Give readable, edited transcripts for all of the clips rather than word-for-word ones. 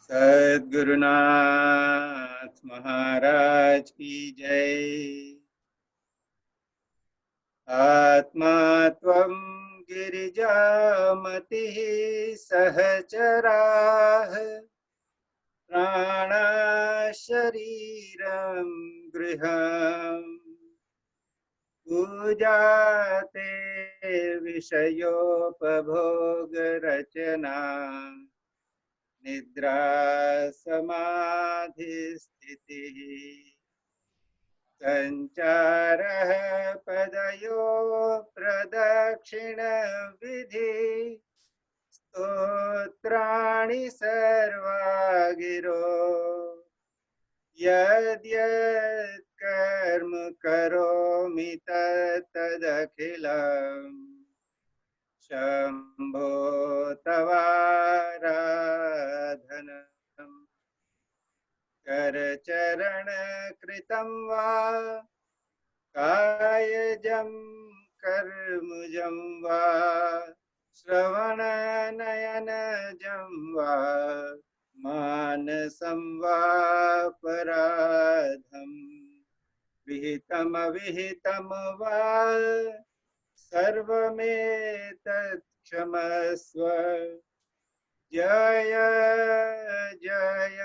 सद्गुरुनाथ महाराज की जय। आत्मा त्वं गिरिजामतिः सहचराः प्राणा शरीरं गृहम् पूजाते विषयोपभोगरचना निद्रा समाधि स्थितिः संचारः पदयो प्रदक्षिण विधि स्तोत्राणि सर्वा गिरो यद्यत् कर्म करोमि तदखिलम् शम्भो तवाराधनम् करचरण कृतं वा कायजं कर्मजं वा श्रवणनयनजं वा मानसं वा पराधं विहितमविहितं वा सर्वमेतत् क्षमस्व जय जय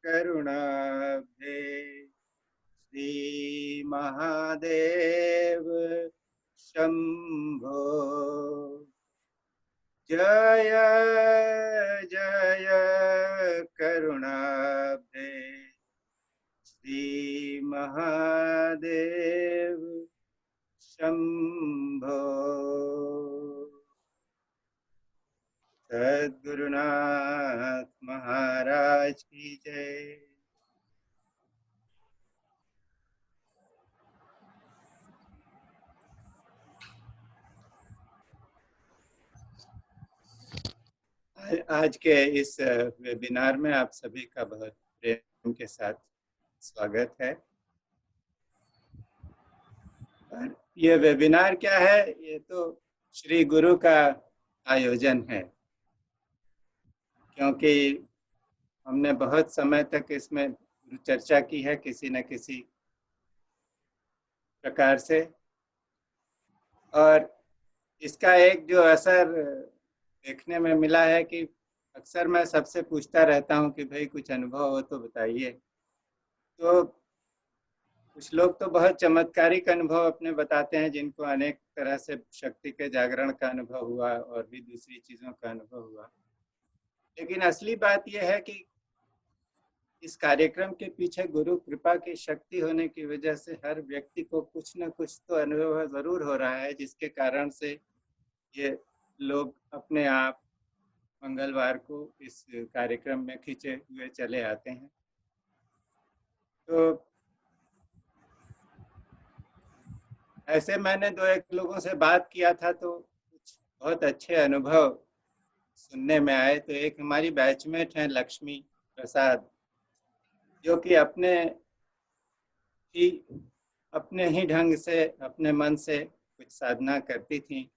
करुणाब्धे श्री महादेव शंभो जय जय करुणाब्धे श्री महादेव शंभो। सद्गुरुनाथ महाराज की जय। आज के इस वेबिनार में आप सभी का बहुत प्रेम के साथ स्वागत है। ये वेबिनार क्या है? ये तो श्री गुरु का आयोजन है, क्योंकि हमने बहुत समय तक इसमें चर्चा की है किसी न किसी प्रकार से, और इसका एक जो असर देखने में मिला है कि अक्सर मैं सबसे पूछता रहता हूं कि भाई कुछ अनुभव हो तो बताइए। तो कुछ लोग तो बहुत चमत्कारिक अनुभव अपने बताते हैं, जिनको अनेक तरह से शक्ति के जागरण का अनुभव हुआ और भी दूसरी चीजों का अनुभव हुआ। लेकिन असली बात यह है कि इस कार्यक्रम के पीछे गुरु कृपा की शक्ति होने की वजह से हर व्यक्ति को कुछ न कुछ तो अनुभव जरूर हो रहा है, जिसके कारण से ये लोग अपने आप मंगलवार को इस कार्यक्रम में खींचे हुए चले आते हैं। तो ऐसे मैंने दो एक लोगों से बात किया था तो कुछ बहुत अच्छे अनुभव सुनने में आए। तो एक हमारी बैचमेट हैं लक्ष्मी प्रसाद, जो कि अपने ही ढंग से अपने मन से कुछ साधना करती थी।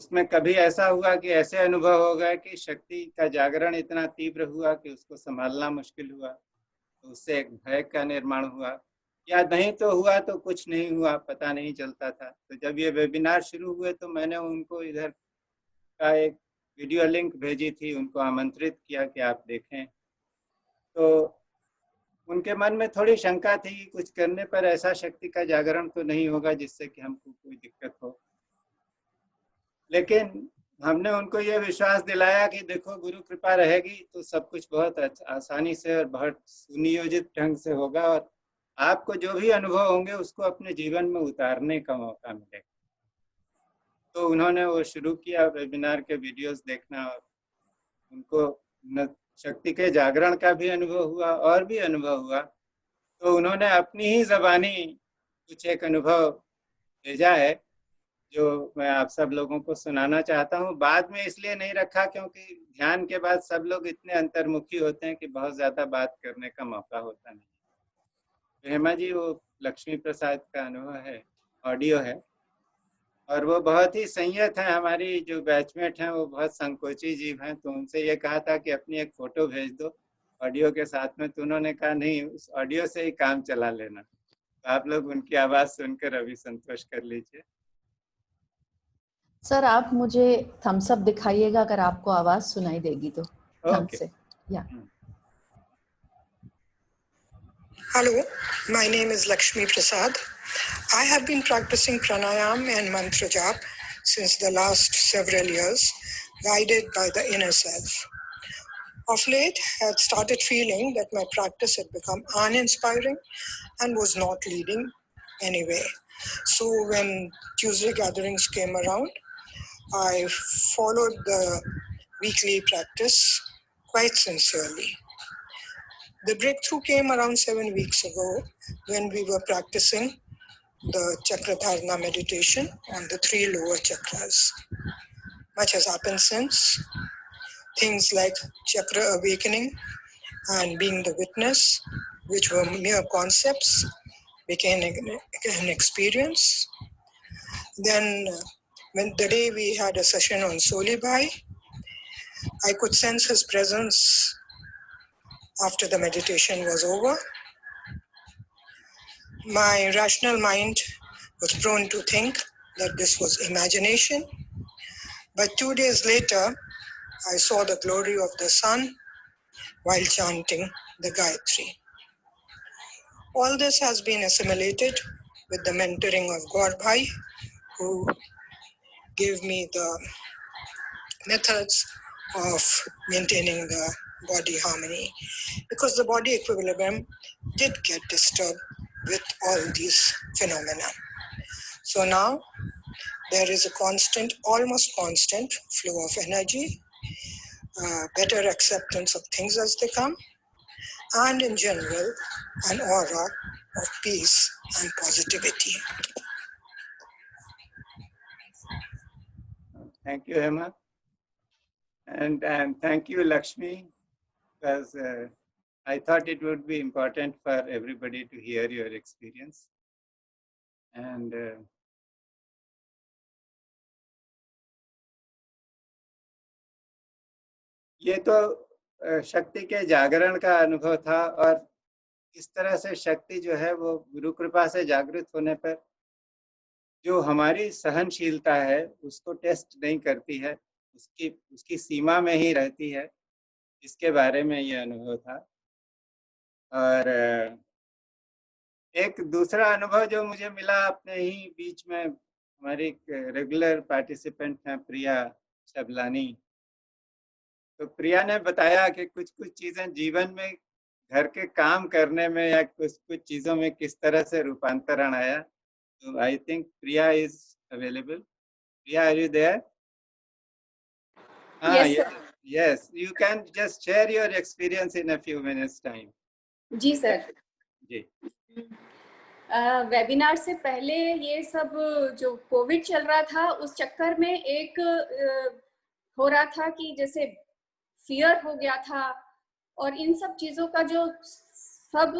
उसमें कभी ऐसा हुआ कि ऐसे अनुभव हो गए कि शक्ति का जागरण इतना तीव्र हुआ कि उसको संभालना मुश्किल हुआ, तो उससे एक भय का निर्माण हुआ, या नहीं तो हुआ तो कुछ नहीं हुआ, पता नहीं चलता था। तो जब ये वेबिनार शुरू हुए तो मैंने उनको इधर का एक वीडियो लिंक भेजी थी, उनको आमंत्रित किया कि आप देखें। तो उनके मन में थोड़ी शंका थी कि कुछ करने पर ऐसा शक्ति का जागरण तो नहीं होगा जिससे कि हमको कोई दिक्कत हो। लेकिन हमने उनको ये विश्वास दिलाया कि देखो गुरु कृपा रहेगी तो सब कुछ बहुत आसानी से और बहुत सुनियोजित ढंग से होगा, और आपको जो भी अनुभव होंगे उसको अपने जीवन में उतारने का मौका मिलेगा। तो उन्होंने वो शुरू किया वेबिनार के वीडियोस देखना, और उनको शक्ति के जागरण का भी अनुभव हुआ और भी अनुभव हुआ। तो उन्होंने अपनी ही ज़बानी कुछ एक अनुभव भेजा है जो मैं आप सब लोगों को सुनाना चाहता हूँ। बाद में इसलिए नहीं रखा क्योंकि ध्यान के बाद सब लोग इतने अंतर्मुखी होते हैं कि बहुत ज़्यादा बात करने का मौका होता नहीं। हेमा जी, वो लक्ष्मी प्रसाद का अनुभव है, ऑडियो है। और वो बहुत ही संयत है। हमारी जो बैचमेट हैं वो बहुत संकोची जीव हैं, तो उनसे ये कहा था कि अपनी एक फोटो भेज दो ऑडियो के साथ में, तो उन्होंने कहा नहीं, उस ऑडियो से ही काम चला लेना। तो आप लोग उनकी आवाज सुनकर अभी संतोष कर लीजिए। सर आप मुझे थम्स अप दिखाइएगा अगर आपको आवाज सुनाई देगी तो ढंग ओके। से। या Hello, my name is Lakshmi Prasad. I have been practicing pranayam and mantra jap since the last several years, guided by the inner self. Of late, I had started feeling that my practice had become uninspiring and was not leading anywhere. So when Tuesday gatherings came around, I followed the weekly practice quite sincerely. The breakthrough came around 7 weeks ago when we were practicing the Chakradharana meditation on the 3 lower chakras. Much has happened since. Things like chakra awakening and being the witness, which were mere concepts, became an experience. Then when the day we had a session on Solibhai, I could sense his presence after the meditation was over. My rational mind was prone to think that this was imagination, but 2 days later, I saw the glory of the sun while chanting the Gayatri. All this has been assimilated with the mentoring of Gaur Bhai, who gave me the methods of maintaining the body harmony, because the body equilibrium did get disturbed with all these phenomena. So now there is a constant, almost constant flow of energy, better acceptance of things as they come, and in general, an aura of peace and positivity. Thank you, Hema. And thank you, Lakshmi, because I thought it would be important for everybody to hear your experience. And ये तो शक्ति के जागरण का अनुभव था, और इस तरह से शक्ति जो है वो गुरु कृपा से जागृत होने पर जो हमारी सहनशीलता है उसको टेस्ट नहीं करती है, उसकी सीमा में ही रहती है, इसके बारे में ये अनुभव था। और एक दूसरा अनुभव जो मुझे मिला अपने ही बीच में, हमारी रेगुलर पार्टिसिपेंट हैं प्रिया शबलानी, तो प्रिया ने बताया कि कुछ कुछ चीजें जीवन में घर के काम करने में या कुछ कुछ चीजों में किस तरह से रूपांतरण आया। तो I think Priya is available. Priya, are you there? Yes, you can just share your experience in a few minutes time. जी सर। जी। वेबिनार से पहले ये सब जो कोविड चल रहा था उस चक्कर में एक हो रहा था कि जैसे फियर हो गया था, और इन सब चीजों का जो सब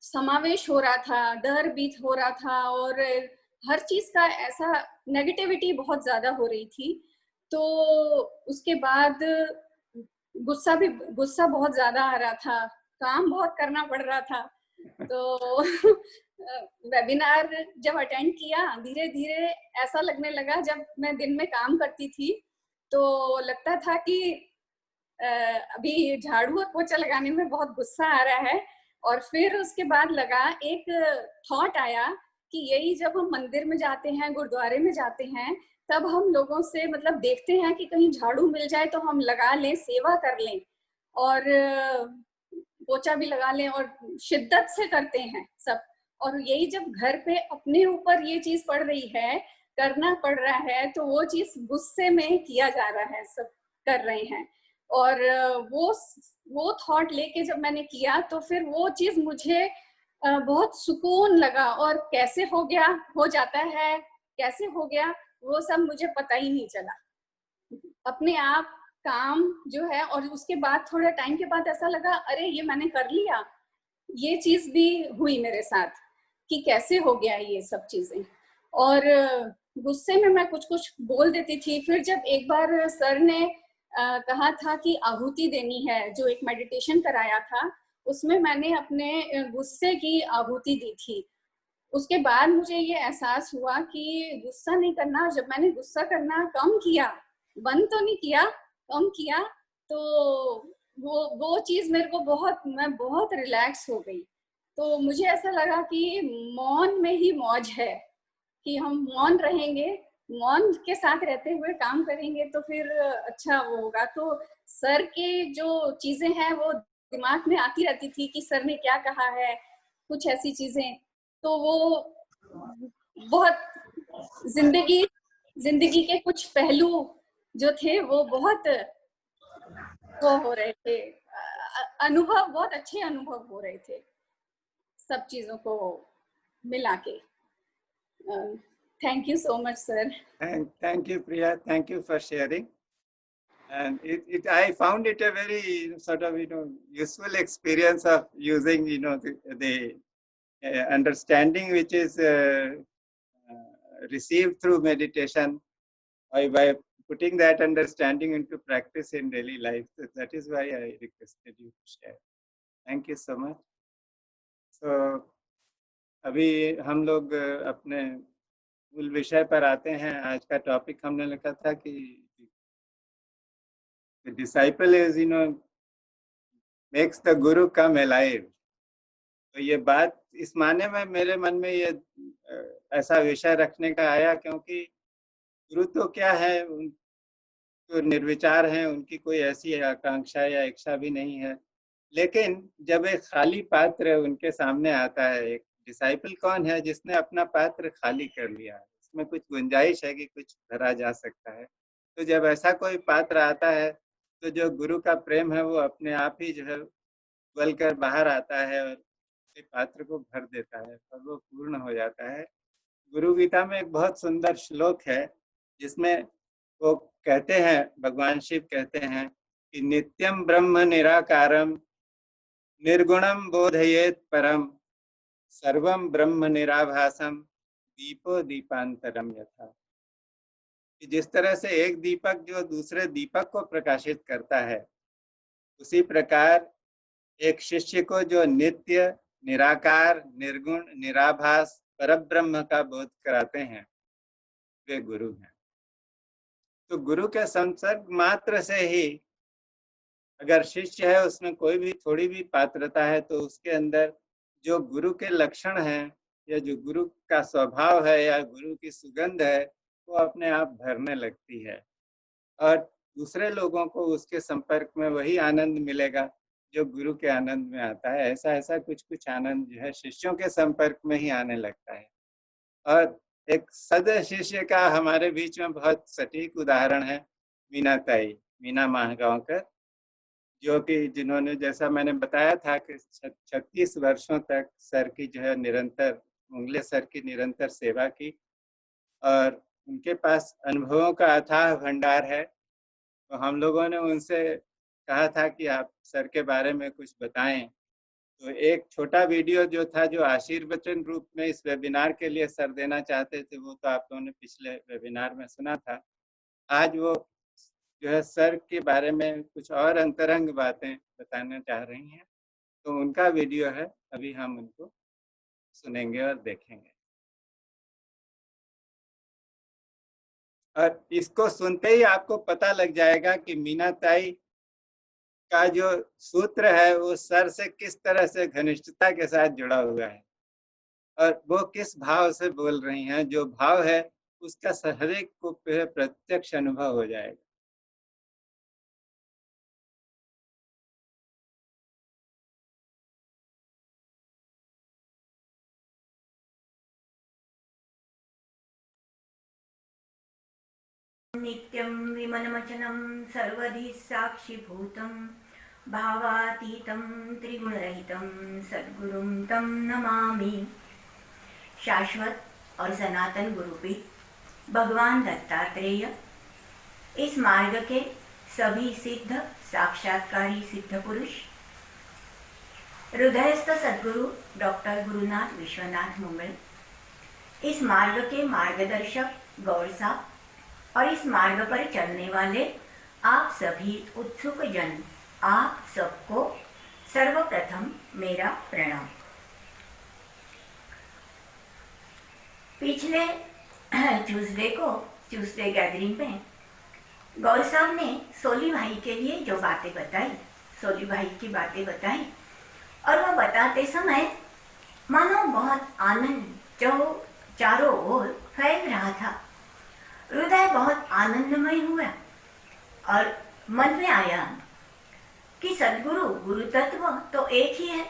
समावेश हो रहा था, डर भी हो रहा था, और हर चीज का ऐसा नेगेटिविटी बहुत ज्यादा हो रही थी। तो उसके बाद गुस्सा बहुत ज्यादा आ रहा था, काम बहुत करना पड़ रहा था। तो वेबिनार जब अटेंड किया, धीरे धीरे ऐसा लगने लगा, जब मैं दिन में काम करती थी तो लगता था कि अभी झाड़ू और पोछा लगाने में बहुत गुस्सा आ रहा है। और फिर उसके बाद लगा, एक थॉट आया कि यही जब हम मंदिर में जाते हैं, गुरुद्वारे में जाते हैं, तब हम लोगों से मतलब देखते हैं कि कहीं झाड़ू मिल जाए तो हम लगा लें, सेवा कर लें और पोछा भी लगा लें, और शिद्दत से करते हैं सब। और यही जब घर पे अपने ऊपर ये चीज पड़ रही है, करना पड़ रहा है, तो वो चीज गुस्से में किया जा रहा है, सब कर रहे हैं। और वो थॉट लेके जब मैंने किया तो फिर वो चीज मुझे बहुत सुकून लगा। और कैसे हो गया, हो जाता है, कैसे हो गया वो सब मुझे पता ही नहीं चला, अपने आप काम जो है। और उसके बाद थोड़ा टाइम के बाद ऐसा लगा, अरे ये मैंने कर लिया, ये चीज भी हुई मेरे साथ कि कैसे हो गया ये सब चीजें। और गुस्से में मैं कुछ कुछ बोल देती थी। फिर जब एक बार सर ने कहा था कि आहुति देनी है, जो एक मेडिटेशन कराया था, उसमें मैंने अपने गुस्से की आहुति दी थी। उसके बाद मुझे ये एहसास हुआ कि गुस्सा नहीं करना। जब मैंने गुस्सा करना कम किया, बंद तो नहीं किया, कम किया, तो वो चीज मेरे को मैं बहुत रिलैक्स हो गई। तो मुझे ऐसा लगा कि मौन में ही मौज है, कि हम मौन रहेंगे, मौन के साथ रहते हुए काम करेंगे तो फिर अच्छा वो होगा। तो सर के जो चीजें हैं वो दिमाग में आती रहती थी कि सर ने क्या कहा है, कुछ ऐसी चीजें। तो वो बहुत जिंदगी के कुछ पहलू जो थे वो बहुत वो हो रहे थे, अनुभव, बहुत अच्छे अनुभव हो रहे थे सब चीजों को मिला के। Thank you so much, sir. Thank you, Priya. Thank you for sharing. And I found it a very sort of, useful experience of using, the understanding which is received through meditation by putting that understanding into practice in daily life. So that is why I requested you to share. Thank you so much. So, अभी हम लोग अपने मूल विषय पर आते हैं। आज का टॉपिक हमने लिखा था कि the disciple is, makes the guru come alive. तो ये बात इस माने में मेरे मन में ये ऐसा विषय रखने का आया, क्योंकि गुरु तो क्या है, तो निर्विचार हैं, उनकी कोई ऐसी आकांक्षा या इच्छा भी नहीं है। लेकिन जब एक खाली पात्र उनके सामने आता है, एक डिसाइपल कौन है? जिसने अपना पात्र खाली कर लिया है, इसमें कुछ गुंजाइश है कि कुछ भरा जा सकता है। तो जब ऐसा कोई पात्र आता है तो जो गुरु का प्रेम है वो अपने आप ही जो है उबल कर बाहर आता है और पात्र को भर देता है और वो पूर्ण हो जाता है। गुरु गीता में एक बहुत सुंदर श्लोक है जिसमें वो कहते हैं, भगवान शिव कहते हैं कि नित्यम ब्रह्म निराकारम निर्गुणम बोधयेत परम सर्वम ब्रह्म निराभासम दीपो दीपांतरम यथा। कि जिस तरह से एक दीपक जो दूसरे दीपक को प्रकाशित करता है, उसी प्रकार एक शिष्य को जो नित्य निराकार निर्गुण निराभास परब्रह्म का बोध कराते हैं वे गुरु हैं। तो गुरु के संसर्ग मात्र से ही अगर शिष्य है उसमें कोई भी थोड़ी भी पात्रता है तो उसके अंदर जो गुरु के लक्षण हैं या जो गुरु का स्वभाव है या गुरु की सुगंध है वो अपने आप भरने लगती है और दूसरे लोगों को उसके संपर्क में वही आनंद मिलेगा जो गुरु के आनंद में आता है। ऐसा कुछ आनंद जो है शिष्यों के संपर्क में ही आने लगता है। और एक सद शिष्य का हमारे बीच में बहुत सटीक उदाहरण है मीना महागांवकर, जो कि जिन्होंने, जैसा मैंने बताया था कि 36 वर्षों तक सर की जो है निरंतर उंगले सर की निरंतर सेवा की और उनके पास अनुभवों का अथाह भंडार है। तो हम लोगों ने उनसे कहा था कि आप सर के बारे में कुछ बताएं। तो एक छोटा वीडियो जो था, जो आशीर्वचन रूप में इस वेबिनार के लिए सर देना चाहते थे, वो तो आप लोगों ने पिछले वेबिनार में सुना था। आज वो जो है सर के बारे में कुछ और अंतरंग बातें बताना चाह रही हैं, तो उनका वीडियो है, अभी हम उनको सुनेंगे और देखेंगे। और इसको सुनते ही आपको पता लग जाएगा कि मीना ताई का जो सूत्र है वो सर से किस तरह से घनिष्ठता के साथ जुड़ा हुआ है और वो किस भाव से बोल रही हैं। जो भाव है उसका हर एक को प्रत्यक्ष अनुभव हो जाएगा। नित्यं विमलमचनं सर्वधि साक्षिभूतं भावातीतं त्रिगुणरहितं सद्गुरुं तं नमामि। शाश्वत और सनातन गुरुपीठ भगवान दत्तात्रेय इस मार्ग के सभी सिद्ध साक्षात्कारी सिद्ध पुरुष हृदयस्थ सद्गुरु डॉक्टर गुरुनाथ विश्वनाथ मुंगल, इस मार्ग के मार्गदर्शक गौर साहब और इस मार्ग पर चलने वाले आप सभी उत्सुक जन, आप सबको सर्वप्रथम मेरा प्रणाम। पिछले ट्यूसडे गैदरिंग में गौर साहब ने सोली भाई के लिए जो बातें बताई, सोली भाई की बातें बताई, और वो बताते समय मानो बहुत आनंद जो चारों ओर फैल रहा था। हृदय बहुत आनंदमय हुआ और मन में आया कि सदगुरु गुरु तत्व तो एक ही है।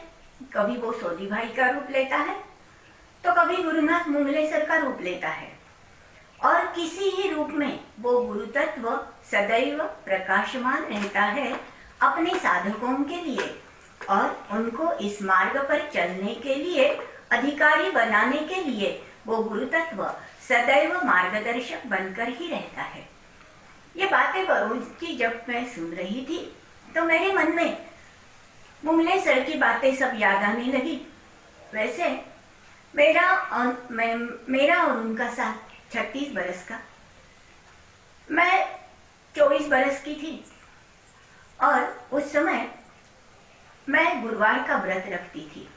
कभी वो सोली भाई का रूप लेता है तो कभी गुरुनाथ मुंगलेसर का रूप लेता है, और किसी ही रूप में वो गुरु तत्व सदैव प्रकाशमान रहता है अपने साधकों के लिए, और उनको इस मार्ग पर चलने के लिए, अधिकारी बनाने के लिए वो गुरु तत्व सदैव मार्गदर्शक बनकर ही रहता है। ये बातें बरोज की जब मैं सुन रही थी तो मेरे मन में मुंगलेसर की बातें सब याद आने लगी। वैसे मेरा और उनका साथ 36 बरस का, मैं 24 बरस की थी, और उस समय मैं गुरुवार का व्रत रखती थी।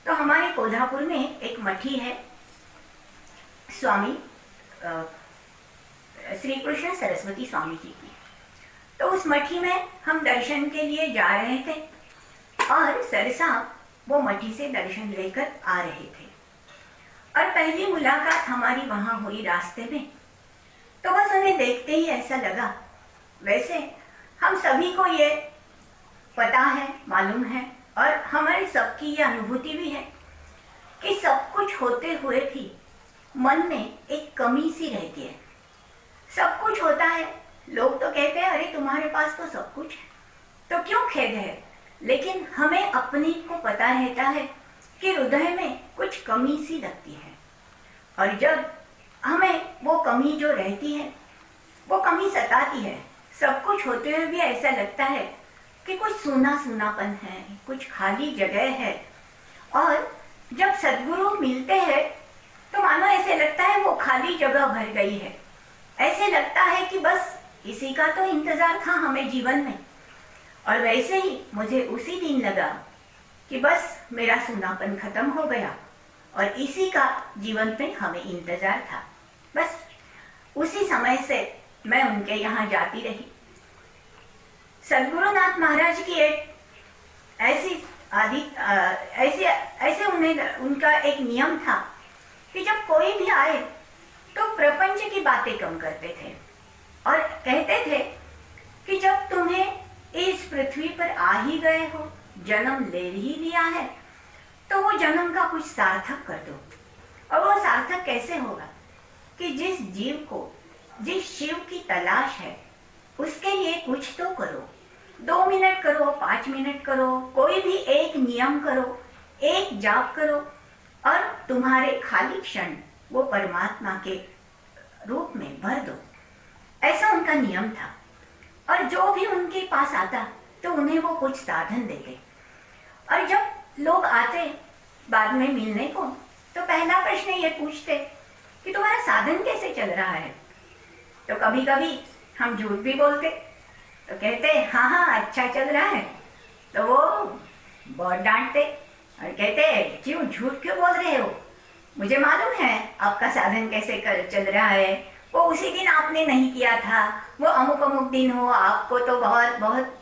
तो हमारे कोल्हापुर में एक मठी है, स्वामी श्री कृष्ण सरस्वती स्वामी जी की। तो उस मठी में हम दर्शन के लिए जा रहे थे, और सर साहब वो मठी से दर्शन लेकर आ रहे थे, और पहली मुलाकात हमारी वहां हुई रास्ते में। तो बस उन्हें देखते ही ऐसा लगा, वैसे हम सभी को ये पता है, मालूम है, और हमारे सबकी ये अनुभूति भी है कि सब कुछ होते हुए भी मन में एक कमी सी रहती है। सब कुछ होता है, लोग तो कहते हैं अरे तुम्हारे पास तो सब कुछ है, तो क्यों खेद है, लेकिन हमें अपने को पता रहता है कि हृदय में कुछ कमी सी लगती है, और जब हमें वो कमी जो रहती है वो कमी सताती है। सब कुछ होते हुए भी ऐसा लगता है कि कुछ सूना सूनापन है, कुछ खाली जगह है, और जब सद्गुरु मिलते हैं तो मानो ऐसे लगता है वो खाली जगह भर गई है। ऐसे लगता है कि बस इसी का तो इंतजार था हमें जीवन में, और वैसे ही मुझे उसी दिन लगा कि बस मेरा सूनापन खत्म हो गया, और इसी का जीवन में हमें इंतजार था। बस उसी समय से मैं उनके यहाँ जाती रही। सद्गुरुनाथ महाराज की एक ऐसे उनका एक नियम था कि जब कोई भी आए तो प्रपंच की बातें कम करते थे, और कहते थे कि जब तुम्हें इस पृथ्वी पर आ ही गए हो, जन्म ले ही लिया है, तो वो जन्म का कुछ सार्थक कर दो। और वो सार्थक कैसे होगा कि जिस जीव को जिस शिव की तलाश है उसके लिए कुछ तो करो। 2 मिनट करो, 5 मिनट करो, कोई भी एक नियम करो, एक जाप करो, और तुम्हारे खाली क्षण वो परमात्मा के रूप में भर दो। ऐसा उनका नियम था, और जो भी उनके पास आता तो उन्हें वो कुछ साधन देते। और जब लोग आते बाद में मिलने को तो पहला प्रश्न ये पूछते कि तुम्हारा साधन कैसे चल रहा है। तो कभी कभी हम झूठ भी बोलते, तो कहते हाँ हाँ अच्छा चल रहा है, तो वो बहुत डांटते और कहते क्यों झूठ क्यों बोल रहे हो, मुझे मालूम है आपका साधन कैसे चल रहा है, वो उसी दिन आपने नहीं किया था, वो अमुक अमुक दिन हो, आपको तो बहुत बहुत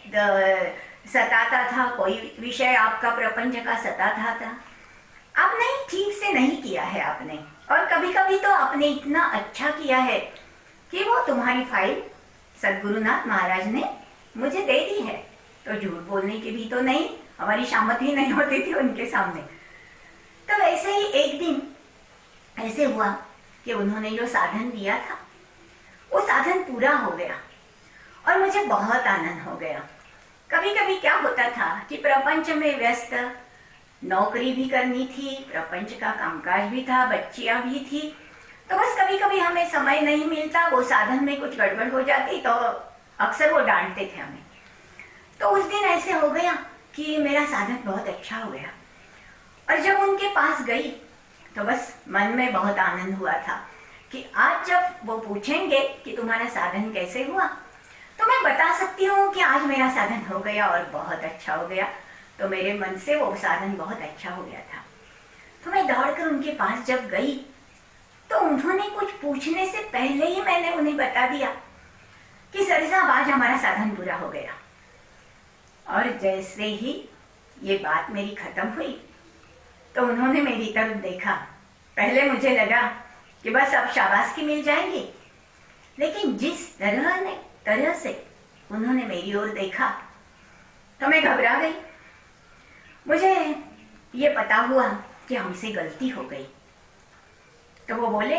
सताता था, कोई विषय आपका प्रपंच का सताता था, आपने ठीक से नहीं किया है आपने, और कभी कभी तो आपने इतना अच्छा किया है कि वो तुम्हारी फाइल सद्गुरुनाथ महाराज ने मुझे दे दी है। तो झूठ बोलने की भी तो नहीं, हमारी शामत ही नहीं होती थी उनके सामने। तो ऐसे ही एक दिन ऐसे हुआ कि उन्होंने जो साधन दिया था वो साधन पूरा हो गया, और मुझे बहुत आनंद हो गया। कभी कभी क्या होता था कि प्रपंच में व्यस्त, नौकरी भी करनी थी, प्रपंच का कामकाज भी था, बच्चियां भी थी, तो बस कभी कभी हमें समय नहीं मिलता, वो साधन में कुछ गड़बड़ हो जाती तो अक्सर वो डांटते थे हमें। तो उस दिन ऐसे हो गया कि मेरा साधन बहुत अच्छा हो गया, और जब उनके पास गई तो बस मन में बहुत आनंद हुआ था। कि आज जब वो पूछेंगे कि तुम्हारा साधन कैसे हुआ, तो मैं बता सकती हूँ कि आज मेरा साधन हो गया और बहुत अच्छा हो गया। तो मेरे मन से वो साधन बहुत अच्छा हो गया था। तो मैं दौड़कर उनके पास जब गई तो उन्होंने कुछ पूछने से पहले ही मैंने उन्हें बता दिया कि सर साहब आज हमारा साधन पूरा हो गया। और जैसे ही ये बात मेरी खत्म हुई तो उन्होंने मेरी तरफ देखा। पहले मुझे लगा कि बस अब शाबाशी मिल जाएगी, लेकिन जिस तरह से उन्होंने मेरी ओर देखा तो मैं घबरा गई। मुझे ये पता हुआ कि हमसे गलती हो गई। तो वो बोले,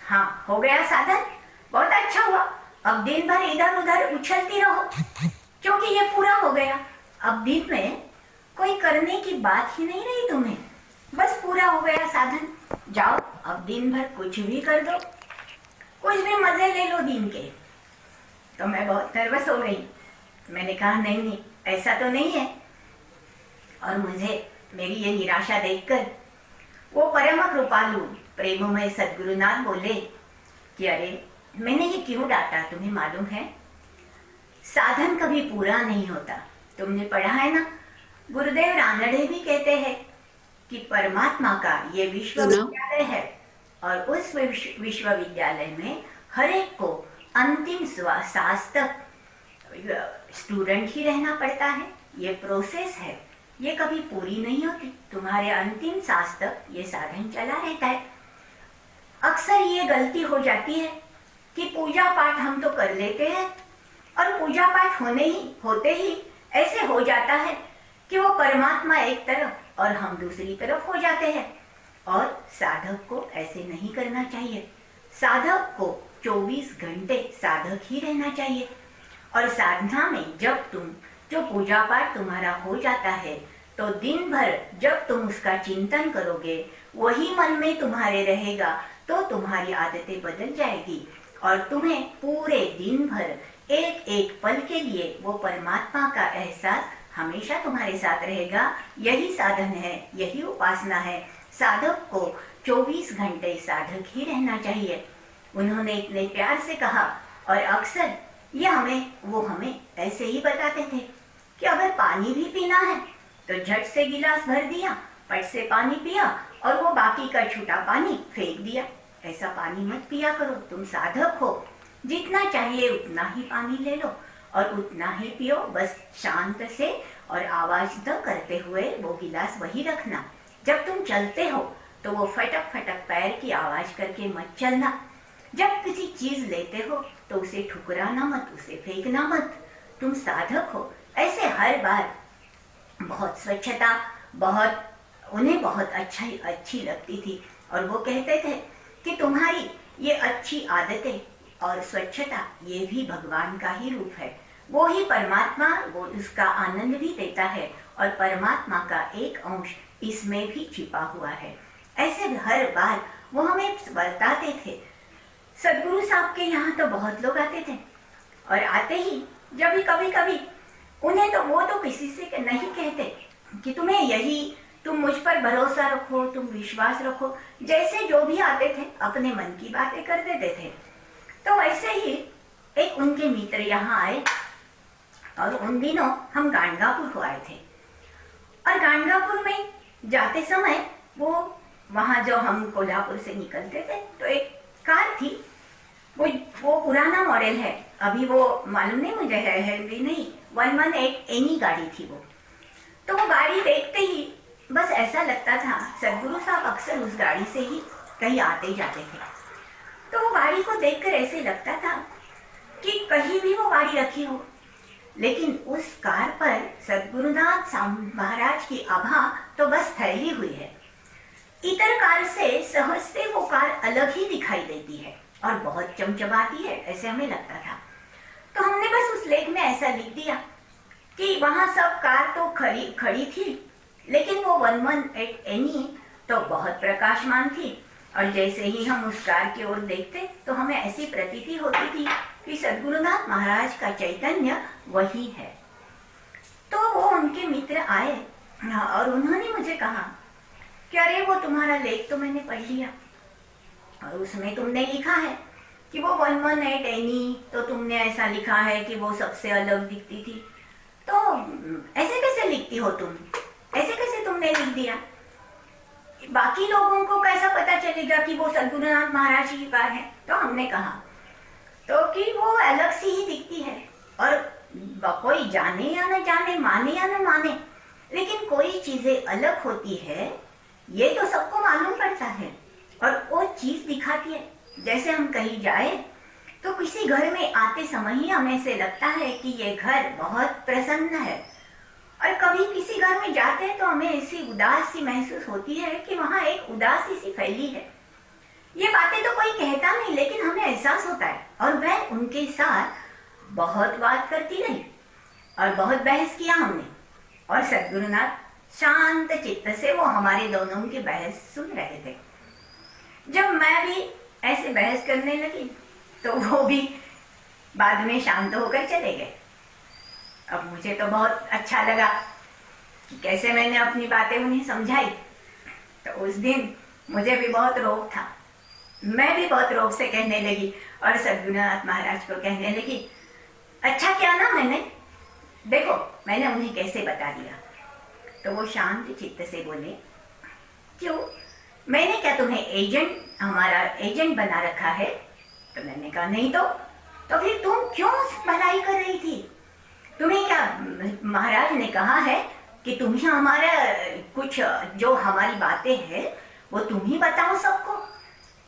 हाँ हो गया साधन, बहुत अच्छा हुआ, अब दिन भर इधर उधर उछलती रहो क्योंकि ये पूरा हो गया। अब दिन में कोई करने की बात ही नहीं रही तुम्हें, बस पूरा हो गया साधन, जाओ अब दिन भर कुछ भी कर दो, कुछ भी मजे ले लो दिन के। तो मैं बहुत नर्वस हो गई। मैंने कहा नहीं ऐसा तो नहीं है। और मुझे मेरी ये निराशा देखकर वो परम कृपालु प्रेममय सद्गुरुनाथ बोले कि अरे मैंने ये क्यों डांटा, तुम्हें मालूम है साधन कभी पूरा नहीं होता। तुमने पढ़ा है ना, गुरुदेव रानड़े भी कहते हैं कि परमात्मा का ये विश्वविद्यालय है और उस विश्वविद्यालय में हर एक को अंतिम सांस तक स्टूडेंट ही रहना पड़ता है। ये प्रोसेस है, ये कभी पूरी नहीं होती। तुम्हारे अंतिम सांस तक ये साधन चला रहता है। अक्सर ये गलती हो जाती है कि पूजा पाठ हम तो कर लेते हैं और पूजा पाठ होते ही ऐसे हो जाता है कि वो परमात्मा एक तरफ और हम दूसरी तरफ हो जाते हैं। और साधक को ऐसे नहीं करना चाहिए। साधक को 24 घंटे साधक ही रहना चाहिए। और साधना में जब तुम जो पूजा पाठ तुम्हारा हो जाता है तो दिन भर जब तुम उसका चिंतन करोगे, वही मन में तुम्हारे रहेगा, तो तुम्हारी आदतें बदल जाएगी और तुम्हें पूरे दिन भर एक एक पल के लिए वो परमात्मा का एहसास हमेशा तुम्हारे साथ रहेगा। यही साधन है, यही उपासना है। साधक को 24 घंटे साधक ही रहना चाहिए। उन्होंने इतने प्यार से कहा और अक्सर वो हमें ऐसे ही बताते थे कि अगर पानी भी पीना है तो झट से गिलास भर दिया, पट से पानी पिया और वो बाकी का छूटा पानी फेंक दिया। ऐसा पानी मत पिया करो, तुम साधक हो, जितना चाहिए उतना ही पानी ले लो और उतना ही पियो, बस शांत से और आवाज न करते हुए वो गिलास वही रखना। जब तुम चलते हो तो वो फटक फटक पैर की आवाज करके मत चलना। जब किसी चीज लेते हो तो उसे ठुकराना मत, उसे फेंकना मत। तुम साधक हो। ऐसे हर बार बहुत स्वच्छता उन्हें बहुत अच्छी लगती थी और वो कहते थे कि तुम्हारी ये अच्छी आदतें और स्वच्छता ये भी भगवान का ही रूप है। वो ही परमात्मा, वो उसका आनंद भी देता है और परमात्मा का एक अंश इसमें भी छिपा हुआ है। ऐसे हर बार वो हमें बताते थे। सदगुरु साहब के यहाँ तो बहुत लोग आते थे और आते ही जब भी कभी उन्हें तो वो तो किसी से नहीं कहते कि तुम मुझ पर भरोसा रखो, तुम विश्वास रखो। जैसे जो भी आते थे अपने मन की बातें कर देते थे। तो ऐसे ही एक उनके मित्र यहाँ आए और उन दिनों हम गाणगापुर को आए थे और गाणगापुर में जाते समय वो वहाँ जो हम कोल्हापुर से निकलते थे तो एक कार थी, वो पुराना मॉडल है, अभी वो मालूम नहीं मुझे है भी नहीं, 118 एनी गाड़ी थी वो। तो वो गाड़ी देखते ही बस ऐसा लगता था सदगुरु साहब अक्सर उस गाड़ी से ही कहीं आते जाते थे। तो वो गाड़ी को देखकर ऐसे लगता था कि कहीं भी वो गाड़ी रखी हो, लेकिन उस कार पर सदगुरुनाथ महाराज की आभा तो बस फैली हुई है। इतर कार से सहज से वो कार अलग ही दिखाई देती है और बहुत चमचमाती है, ऐसे हमें लगता था। तो हमने बस उस लेख में ऐसा लिख दिया कि वहां सब कार तो खड़ी थी, लेकिन वो 118 एनी तो बहुत प्रकाशमान थी और जैसे ही हम उस कार की ओर देखते तो हमें ऐसी प्रतीति होती थी कि सदगुरुनाथ महाराज का चैतन्य वही है। तो वो उनके मित्र आए और उन्होंने मुझे कहा कि अरे वो तुम्हारा लेख तो मैंने पढ़ लिया और उसमें तुमने लिखा है कि वो 118 एनी, तो तुमने ऐसा लिखा है कि वो सबसे अलग दिखती थी। तो ऐसे कैसे लिखती हो तुम, ऐसे कैसे तुमने लिख दिया? बाकी लोगों को कैसा पता चलेगा कि वो सद्गुरुनाथ महाराज की कार है? तो हमने कहा तो कि वो अलग सी ही दिखती है, और कोई जाने या न जाने, माने या न माने, लेकिन कोई चीजें अलग होती है ये तो सबको मालूम पड़ता है, और वो चीज दिखाती है। जैसे हम कहीं जाए तो किसी घर में आते समय ही हमें से लगता है कि ये घर बहुत प्रसन्न है, और कभी किसी घर में जाते हैं तो हमें ऐसी उदास सी महसूस होती है कि वहाँ एक उदासी सी फैली है। ये बातें तो कोई कहता नहीं, लेकिन हमें एहसास होता है। और वह उनके साथ बहुत बात करती रही और बहुत बहस किया हमने, और सद्गुरुनाथ शांत चित्त से वो हमारे दोनों की बहस सुन रहे थे। जब मैं भी ऐसे बहस करने लगी तो वो भी बाद में शांत होकर चले गए। अब मुझे तो बहुत अच्छा लगा कि कैसे मैंने अपनी बातें उन्हें समझाई। तो उस दिन मुझे भी बहुत रोब था, मैं भी बहुत रोब से कहने लगी और सद्गुरुनाथ महाराज को कहने लगी, अच्छा क्या ना मैंने, देखो मैंने उन्हें कैसे बता दिया। तो वो शांत चित्त से बोले, क्यों, मैंने क्या तुम्हें एजेंट, हमारा एजेंट बना रखा है? तो मैंने कहा नहीं। तो फिर तुम क्यों भलाई कर रही थी? तुम्हें क्या महाराज ने कहा है कि तुम्हें हमारा कुछ जो हमारी बातें हैं वो तुम ही बताओ सबको?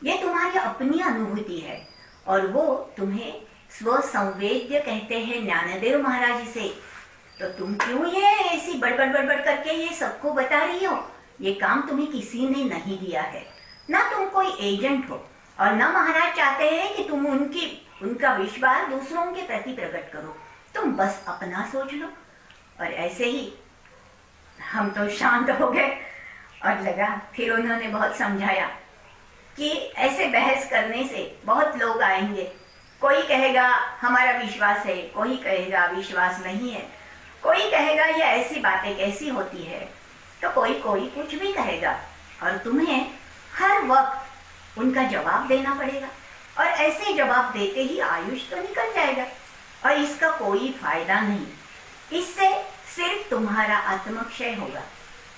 ये तुम्हारी अपनी अनुभूति है, और वो तुम्हें स्व संवेद्य कहते हैं ज्ञानदेव महाराज से। तो तुम क्यों ये ऐसी बड़बड़ करके ये सबको बता रही हो? ये काम तुम्हें किसी ने नहीं दिया है, ना तुम कोई एजेंट हो, और ना महाराज चाहते हैं कि तुम उनका विश्वास दूसरों के प्रति प्रकट करो। तुम बस अपना सोच लो। और ऐसे ही हम तो शांत हो गए, और लगा फिर उन्होंने बहुत समझाया कि ऐसे बहस करने से बहुत लोग आएंगे, कोई कहेगा हमारा विश्वास है, कोई कहेगा विश्वास नहीं है, कोई कहेगा ये ऐसी बातें कैसी होती है, तो कोई कुछ भी कहेगा, और तुम्हें हर वक्त उनका जवाब देना पड़ेगा, और ऐसे जवाब देते ही आयुष तो निकल जाएगा, और इसका कोई फायदा नहीं। इससे सिर्फ तुम्हारा आत्मक्षय होगा,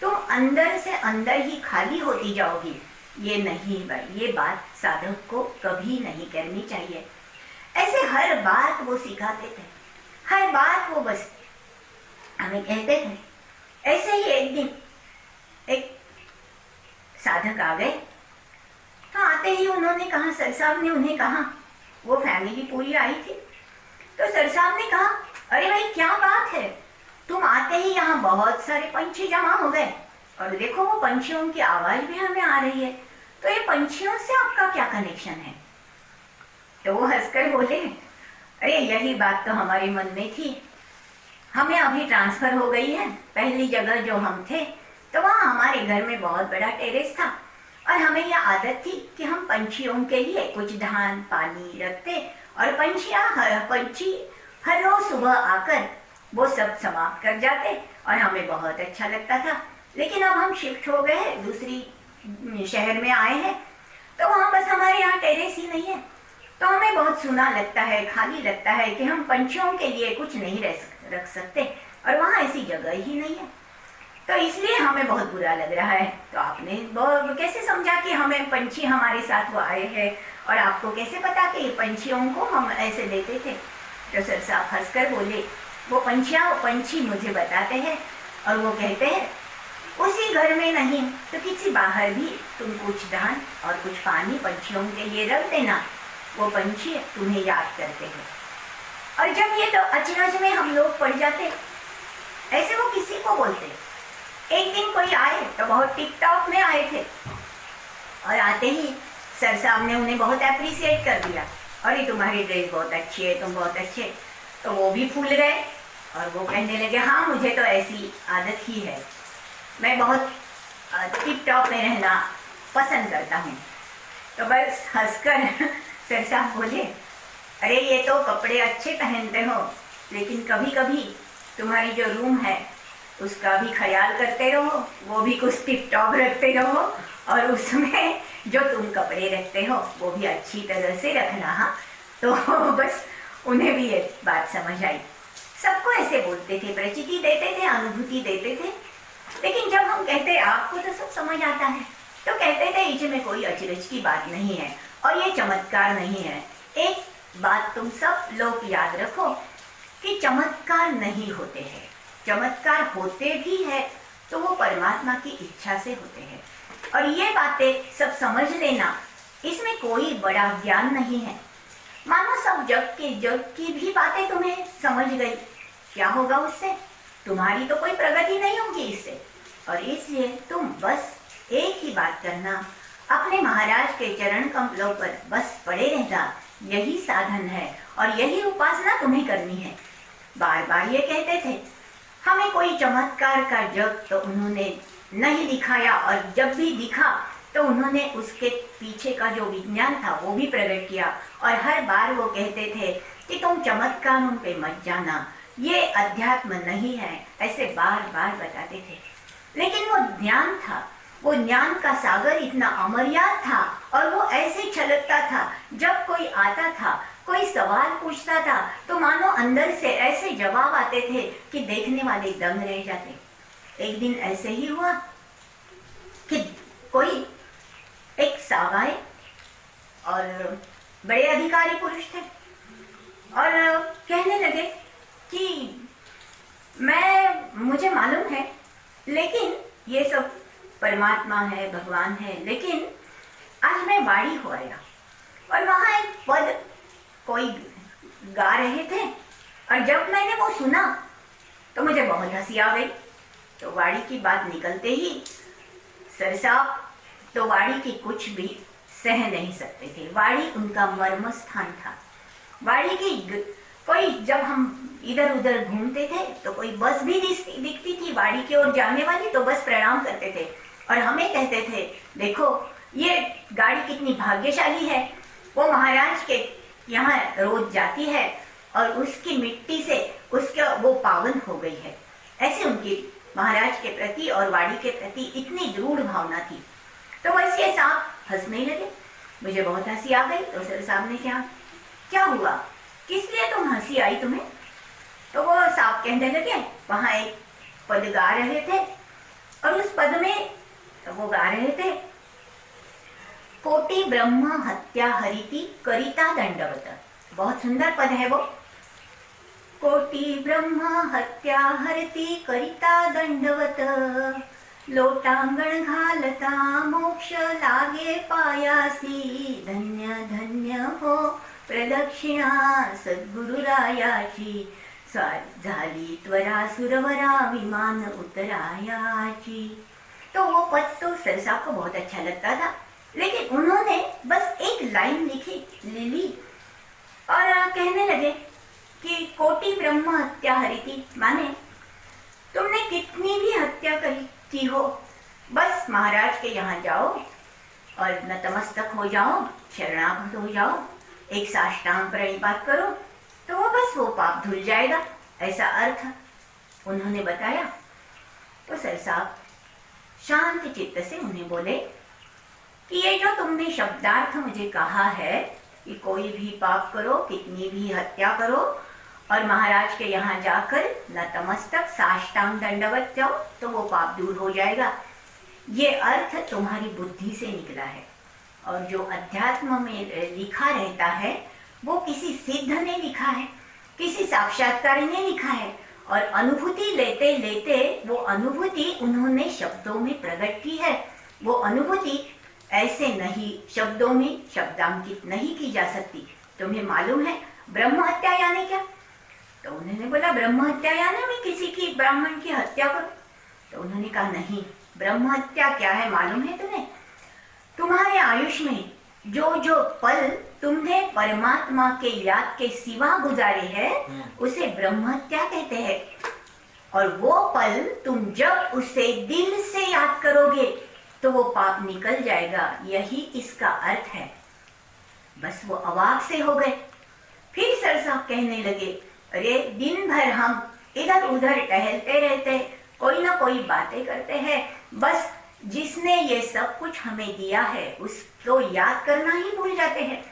तुम अंदर से अंदर ही खाली होती जाओगी। ये नहीं भाई, ये बात साधक को कभी नहीं करनी चाहिए। ऐसे हर बात वो सिखाते थे, हर बात वो बस हमें कहते थे। ऐसे ही एक दिन एक साधक आ गए, तो आते ही उन्होंने कहा, सर साहब ने उन्हें कहा, वो फैमिली पूरी आई थी, तो सर साहब ने कहा, अरे भाई क्या बात है, तुम आते ही यहाँ बहुत सारे पंछी जमा हो गए, और देखो वो पंछियों की आवाज भी हमें आ रही है, तो ये पंछियों से आपका क्या कनेक्शन है? तो वो हंसकर बोले, अरे यही बात तो हमारे मन में थी, हमें अभी ट्रांसफर हो गई है। पहली जगह जो हम थे तो वहाँ हमारे घर में बहुत बड़ा टेरेस था, और हमें यह आदत थी कि हम पंछियों के लिए कुछ धान पानी रखते, और पंछी हर रोज सुबह आकर वो सब समाप्त कर जाते, और हमें बहुत अच्छा लगता था। लेकिन अब हम शिफ्ट हो गए, दूसरी शहर में आए हैं, तो वहाँ बस हमारे यहाँ टेरेस ही नहीं है, तो हमें बहुत सुना लगता है, खाली लगता है कि हम पंछियों के लिए कुछ नहीं रख सकते, और वहाँ ऐसी जगह ही नहीं है, तो इसलिए हमें बहुत बुरा लग रहा है। तो आपने कैसे समझा कि हमें पंछी हमारे साथ वो आए हैं, और आपको कैसे पता कि पंछियों को हम ऐसे देते थे? तो सर साहब हंसकर बोले, वो पंछी मुझे बताते हैं, और वो कहते हैं उसी घर में नहीं तो किसी बाहर भी तुम कुछ धान और कुछ पानी पंछियों के लिए रख देना, वो पंछी तुम्हें याद करते हैं। और जब ये तो अचरज में हम लोग पड़ जाते, ऐसे वो किसी को बोलते। एक दिन कोई आए तो बहुत टिक टॉक में आए थे, और आते ही सर साहब ने उन्हें बहुत अप्रिशिएट कर दिया, अरे तुम्हारी ड्रेस बहुत अच्छी है, तुम बहुत अच्छे। तो वो भी फूल गए, और वो कहने लगे, हाँ मुझे तो ऐसी आदत ही है, मैं बहुत टिप टॉप में रहना पसंद करता हूँ। तो बस हंसकर सर साहब बोले, अरे ये तो कपड़े अच्छे पहनते हो, लेकिन कभी कभी तुम्हारी जो रूम है उसका भी ख्याल करते रहो, वो भी कुछ टिप टॉप रखते रहो, और उसमें जो तुम कपड़े रखते हो वो भी अच्छी तरह से रखना। हाँ, तो बस उन्हें भी ये बात समझ आई। सबको ऐसे बोलते थे, प्रचिति देते थे, अनुभूति देते थे, लेकिन जब हम कहते आपको तो सब समझ आता है, तो कहते थे इसमें कोई अचरज की बात नहीं है और ये चमत्कार नहीं है। एक बात तुम सब लोग याद रखो कि चमत्कार नहीं होते हैं, चमत्कार होते भी है तो वो परमात्मा की इच्छा से होते हैं। और ये बातें सब समझ लेना, इसमें कोई बड़ा ज्ञान नहीं है। मानो सब जग की भी बातें तुम्हें समझ गई, क्या होगा उससे? तुम्हारी तो कोई प्रगति नहीं होगी इससे। और इसलिए तुम बस एक ही बात करना, अपने महाराज के चरण कमलों पर बस पड़े रहना, यही साधन है और यही उपासना तुम्हें करनी है। बार बार ये कहते थे, हमें कोई चमत्कार का जग तो उन्होंने नहीं दिखाया, और जब भी दिखा तो उन्होंने उसके पीछे का जो विज्ञान था वो भी प्रकट किया। और हर बार वो कहते थे कि तुम चमत्कारों पे मत जाना, ये अध्यात्म नहीं है, ऐसे बार बार बताते थे। लेकिन वो ज्ञान था, वो ज्ञान का सागर इतना अमर्याद था और वो ऐसे छलकता था, जब कोई आता था, कोई सवाल पूछता था तो मानो अंदर से ऐसे जवाब आते थे कि देखने वाले दंग रह जाते। एक दिन ऐसे ही हुआ कि कोई एक सावाए और बड़े अधिकारी पुरुष थे और कहने लगे कि मुझे मालूम है, लेकिन ये सब परमात्मा है, भगवान है, लेकिन आज मैं वाड़ी हो आया और वहां एक पद कोई गा रहे थे और जब मैंने वो सुना तो मुझे बहुत हंसी आ गई। तो वाड़ी की बात निकलते ही सरसा तो वाड़ी की कुछ भी सह नहीं सकते थे। वाड़ी उनका मर्म स्थान था। वाड़ी की कोई, जब हम इधर उधर घूमते थे तो कोई बस भी दिखती थी वाड़ी की ओर जाने वाली, तो बस प्रणाम करते थे और हमें कहते थे, देखो ये गाड़ी कितनी भाग्यशाली है, वो महाराज के यहाँ रोज जाती है और उसकी मिट्टी से उसका वो पावन हो गई है। ऐसे उनकी महाराज के प्रति और वाड़ी के प्रति इतनी दृढ़ भावना थी। तो वैसे साहब हंसने लगे, मुझे बहुत हंसी आ गई। तो सर साहब ने क्या हुआ, किस लिए तुम हंसी आई तुम्हें? तो वो साहब कहने लगे, वहां एक पद गा रहे थे और उस पद में वो गा रहे थे, कोटि ब्रह्म हत्या हरिति करिता दंडवत। बहुत सुंदर पद है वो। कोटि ब्रह्म हत्या हरति करिता दंडवत, लोटांगण घालता मोक्ष लागे पायासी, धन्य धन्य हो प्रदक्षिणा सद्गुरुरायाची, झाली त्वरा सुरवरा विमान उतरायाची। तो वो पद तो सरसा को बहुत अच्छा लगता था, लेकिन उन्होंने बस एक लाइन ली और कहने लगे कि कोटि ब्रह्म हत्या हरिति, माने तुमने कितनी भी हत्या की हो, बस महाराज के यहाँ जाओ और नतमस्तक हो जाओ, शरणागत हो जाओ, एक साष्टांग प्रणिपात करो तो वो बस वो पाप धुल जाएगा, ऐसा अर्थ उन्होंने बताया। तो सर साहब शांत चित्त से उन्हें बोले कि ये जो तुमने शब्दार्थ मुझे कहा है कि कोई भी पाप करो, कितनी भी हत्या करो और महाराज के यहाँ जाकर नतमस्तक साष्टांग दंडवत जाओ तो वो पाप दूर हो जाएगा, ये अर्थ तुम्हारी बुद्धि से निकला है। और जो अध्यात्म में लिखा रहता है वो किसी सिद्ध ने लिखा है, किसी साक्षात्कार ने लिखा है, और अनुभूति लेते लेते वो अनुभूति उन्होंने शब्दों में प्रकट की है। वो अनुभूति ऐसे नहीं शब्दों में शब्दांकित नहीं की जा सकती। तुम्हें मालूम है ब्रह्म हत्या यानी क्या? तो उन्होंने बोला ब्रह्म हत्या यानी मैं किसी की ब्राह्मण की हत्या करूं। तो उन्होंने कहा नहीं, ब्रह्म हत्या क्या है मालूम है तुम्हें? तुम्हारे आयुष में जो जो पल तुमने परमात्मा के याद के सिवा गुजारे हैं उसे ब्रह्म हत्या कहते हैं। और वो पल तुम जब उसे दिल से याद करोगे तो वो पाप निकल जाएगा, यही इसका अर्थ है। बस वो अवाक से हो गए। फिर सर साहब कहने लगे, अरे दिन भर हम इधर उधर टहलते रहते, कोई ना कोई बातें करते हैं, बस जिसने ये सब कुछ हमें दिया है उसको याद करना ही भूल जाते हैं।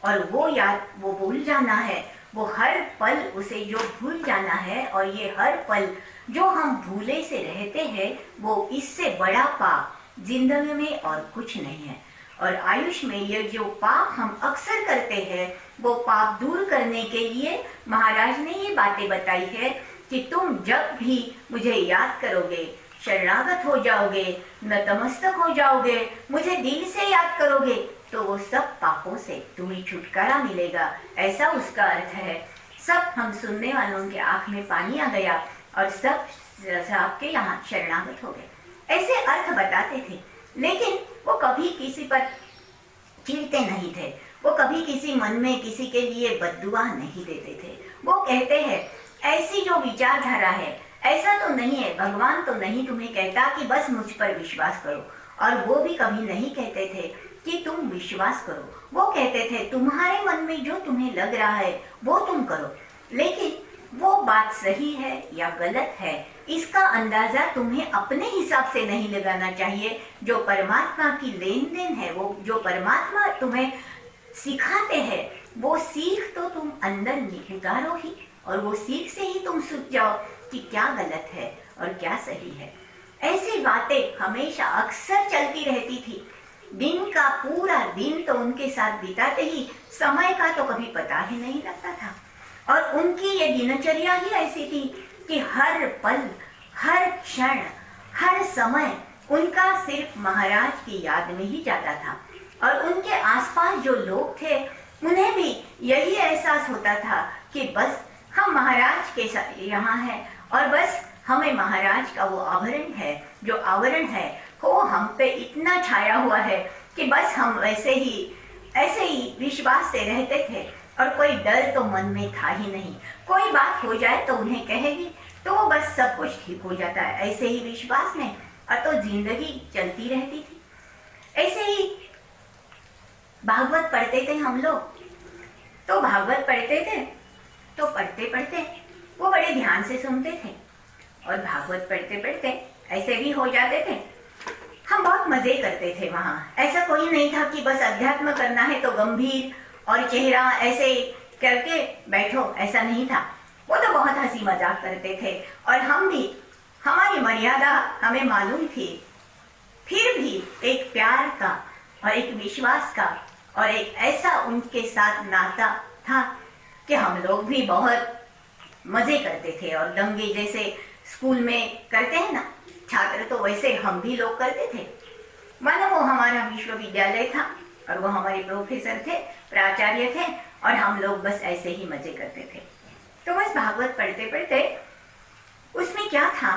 और वो भूल जाना है, वो हर पल उसे जो भूल जाना है, और ये हर पल जो हम भूले से रहते हैं, वो इससे बड़ा पाप जिंदगी में और कुछ नहीं है। और आयुष में ये जो पाप हम अक्सर करते हैं, वो पाप दूर करने के लिए महाराज ने ये बातें बताई है कि तुम जब भी मुझे याद करोगे, शरणागत हो जाओगे, नतमस्तक हो जाओगे, मुझे दिल से याद करोगे, तो वो सब पापों से तुम्हें छुटकारा मिलेगा। ऐसा उसका अर्थ है। सब हम सुनने वालों के आंख में पानी आ गया और सब आपके यहाँ शरणागत हो गए। ऐसे अर्थ बताते थे, लेकिन वो कभी किसी पर चिढ़ते नहीं थे, वो कभी किसी मन में किसी के लिए बद्दुआ नहीं देते थे। वो कहते हैं ऐसी जो विचारधारा है, ऐसा तो नहीं है, भगवान तो नहीं तुम्हें कहता कि बस मुझ पर विश्वास करो, और वो भी कभी नहीं कहते थे कि तुम विश्वास करो। वो कहते थे तुम्हारे मन में जो तुम्हें लग रहा है वो तुम करो, लेकिन वो बात सही है या गलत है इसका अंदाजा तुम्हें अपने हिसाब से नहीं लगाना चाहिए। जो परमात्मा की लेन देन है, वो जो परमात्मा तुम्हें सिखाते हैं, वो सीख तो तुम अंदर उतारो ही, और वो सीख से ही तुम सूझ जाओ कि क्या गलत है और क्या सही है। ऐसी बातें हमेशा अक्सर चलती रहती थी। दिन का पूरा दिन तो उनके साथ बिताते ही समय का तो कभी पता ही नहीं लगता था। और उनकी ये दिनचर्या ही ऐसी थी कि हर पल, हर क्षण, हर समय उनका सिर्फ महाराज की याद में ही जाता था। और उनके आसपास जो लोग थे उन्हें भी यही एहसास होता था कि बस हम महाराज के साथ यहाँ हैं, और बस हमें महाराज का वो आवरण है, जो आवरण है वो हम पे इतना छाया हुआ है कि बस हम ऐसे ही विश्वास से रहते थे, और कोई डर तो मन में था ही नहीं। कोई बात हो जाए तो उन्हें कहेगी तो वो बस सब कुछ ठीक हो जाता है, ऐसे ही विश्वास में, और तो जिंदगी चलती रहती थी। ऐसे ही भागवत पढ़ते थे हम लोग, तो भागवत पढ़ते थे तो पढ़ते पढ़ते वो बड़े ध्यान से सुनते थे, और भागवत पढ़ते पढ़ते ऐसे भी हो जाते थे। हम बहुत मजे करते थे वहाँ। ऐसा कोई नहीं था कि बस अध्यात्म करना है तो गंभीर और चेहरा ऐसे करके बैठो, ऐसा नहीं था। वो तो बहुत हंसी मजाक करते थे, और हम भी, हमारी मर्यादा हमें मालूम थी, फिर भी एक प्यार का और एक विश्वास का और एक ऐसा उनके साथ नाता था कि हम लोग भी बहुत मजे करते थे। और दंगे जैसे स्कूल में करते हैं ना छात्र, तो वैसे हम भी लोग करते थे। मानो वो हमारा विश्वविद्यालय था और वो हमारे प्रोफेसर थे, प्राचार्य थे, और हम लोग बस ऐसे ही मजे करते थे। तो बस भागवत पढ़ते पढ़ते उसमें क्या था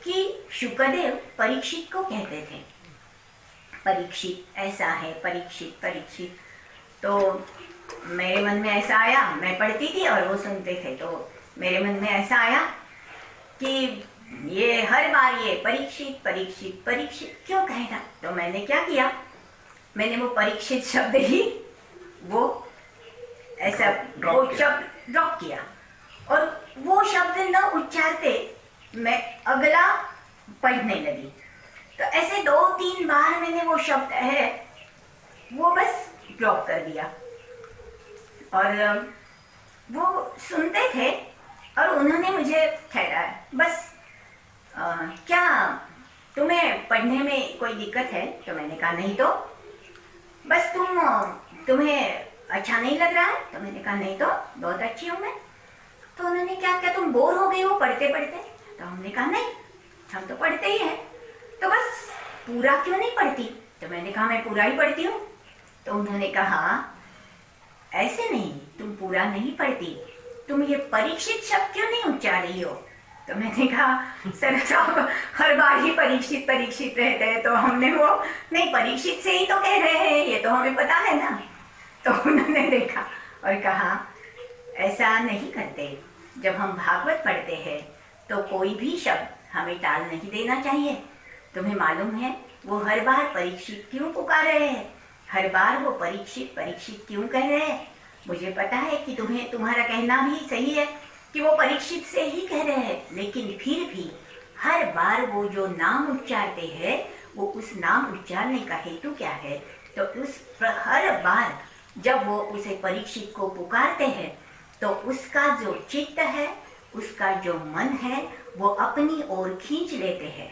कि शुकदेव परीक्षित को कहते थे, परीक्षित ऐसा है, परीक्षित परीक्षित। तो मेरे मन में ऐसा आया, मैं पढ़ती थी और वो सुनते थे, तो मेरे मन में ऐसा आया कि ये हर बार ये परीक्षित परीक्षित परीक्षित क्यों कहना। तो मैंने क्या किया, मैंने वो परीक्षित शब्द ही वो ऐसा वो शब्द ड्रॉप किया, और वो शब्द न उच्चारते मैं अगला पढ़ने लगी। तो ऐसे 2-3 बार मैंने वो शब्द है वो बस ड्रॉप कर दिया, और वो सुनते थे और उन्होंने मुझे ठहराया, बस क्या तुम्हें पढ़ने में कोई दिक्कत है? तो मैंने कहा नहीं, तो बस तुम्हें अच्छा नहीं लग रहा है? तो मैंने कहा नहीं, तो बहुत अच्छी हूँ मैं। तो उन्होंने क्या तुम बोर हो गई हो पढ़ते पढ़ते? तो हमने कहा नहीं, हम तो पढ़ते ही हैं, तो बस पूरा क्यों नहीं पढ़ती? तो मैंने कहा मैं पूरा ही पढ़ती हूँ। तो उन्होंने कहा ऐसे नहीं, तुम पूरा नहीं पढ़ती, तुम ये परीक्षित शब्द क्यों नहीं उच्चार रही हो? तो मैंने कहा सर साहब हर बार ही परीक्षित परीक्षित रहते हैं, तो हमने वो नहीं, परीक्षित से ही तो कह रहे हैं, ये तो हमें पता है ना। तो उन्होंने देखा और कहा ऐसा नहीं करते, जब हम भागवत पढ़ते हैं तो कोई भी शब्द हमें टाल नहीं देना चाहिए। तुम्हें मालूम है वो हर बार परीक्षित क्यों पुकार रहे हैं, हर बार वो परीक्षित परीक्षित क्यों कह रहे हैं? मुझे पता है कि तुम्हें तुम्हारा कहना भी सही है कि वो परीक्षित से ही कह रहे हैं, लेकिन फिर भी हर बार वो जो नाम उच्चारते हैं वो उस नाम उच्चारने का हेतु क्या है, तो हर बार जब वो उसे परीक्षित को पुकारते हैं तो उसका जो चित्त है, उसका जो मन है, वो अपनी ओर खींच लेते हैं।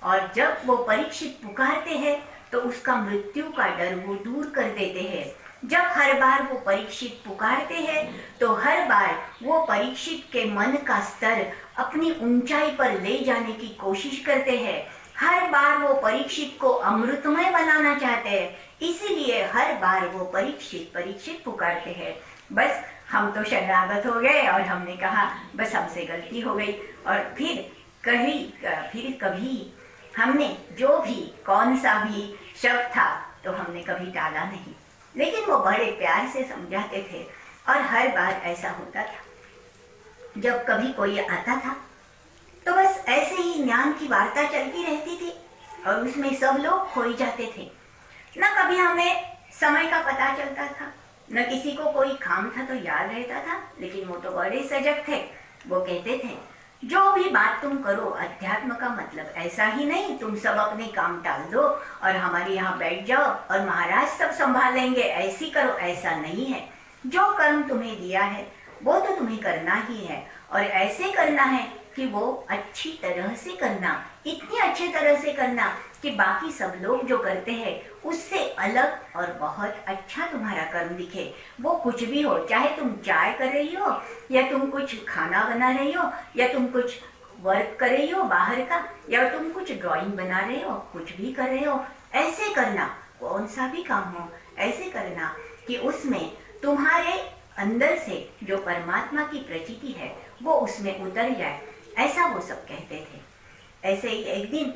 और जब वो परीक्षित पुकारते हैं तो उसका मृत्यु का डर वो दूर कर देते हैं। जब हर बार वो परीक्षित पुकारते हैं तो हर बार वो परीक्षित के मन का स्तर अपनी ऊंचाई पर ले जाने की कोशिश करते हैं। हर बार वो परीक्षित को अमृतमय बनाना चाहते हैं, इसीलिए हर बार वो परीक्षित पुकारते हैं। बस हम तो शरणागत हो गए और हमने कहा बस हमसे गलती हो गई, और फिर कभी हमने जो भी कौन सा भी शब्द था तो हमने कभी टाला नहीं, लेकिन वो बड़े प्यार से समझाते थे। और हर बार ऐसा होता था, जब कभी कोई आता था तो बस ऐसे ही ज्ञान की वार्ता चलती रहती थी और उसमें सब लोग खो ही जाते थे। न कभी हमें समय का पता चलता था, न किसी को कोई काम था तो याद रहता था, लेकिन वो तो बड़े सजग थे। वो कहते थे जो भी बात तुम करो, अध्यात्म का मतलब ऐसा ही नहीं तुम सब अपने काम टाल दो और हमारे यहाँ बैठ जाओ और महाराज सब संभालेंगे, ऐसी करो, ऐसा नहीं है। जो कर्म तुम्हें दिया है वो तो तुम्हें करना ही है, और ऐसे करना है कि वो अच्छी तरह से करना, इतनी अच्छी तरह से करना कि बाकी सब लोग जो करते हैं उससे अलग और बहुत अच्छा तुम्हारा कर्म दिखे। वो कुछ भी हो, चाहे तुम चाय कर रही हो या तुम कुछ खाना बना रही हो या तुम कुछ वर्क कर रही हो बाहर का, या तुम कुछ ड्राइंग बना रहे हो, कुछ भी कर रहे हो, ऐसे करना। कौन सा भी काम हो ऐसे करना कि उसमें तुम्हारे अंदर से जो परमात्मा की प्रचिति है वो उसमें उतर जाए, ऐसा वो सब कहते थे। ऐसे ही एक दिन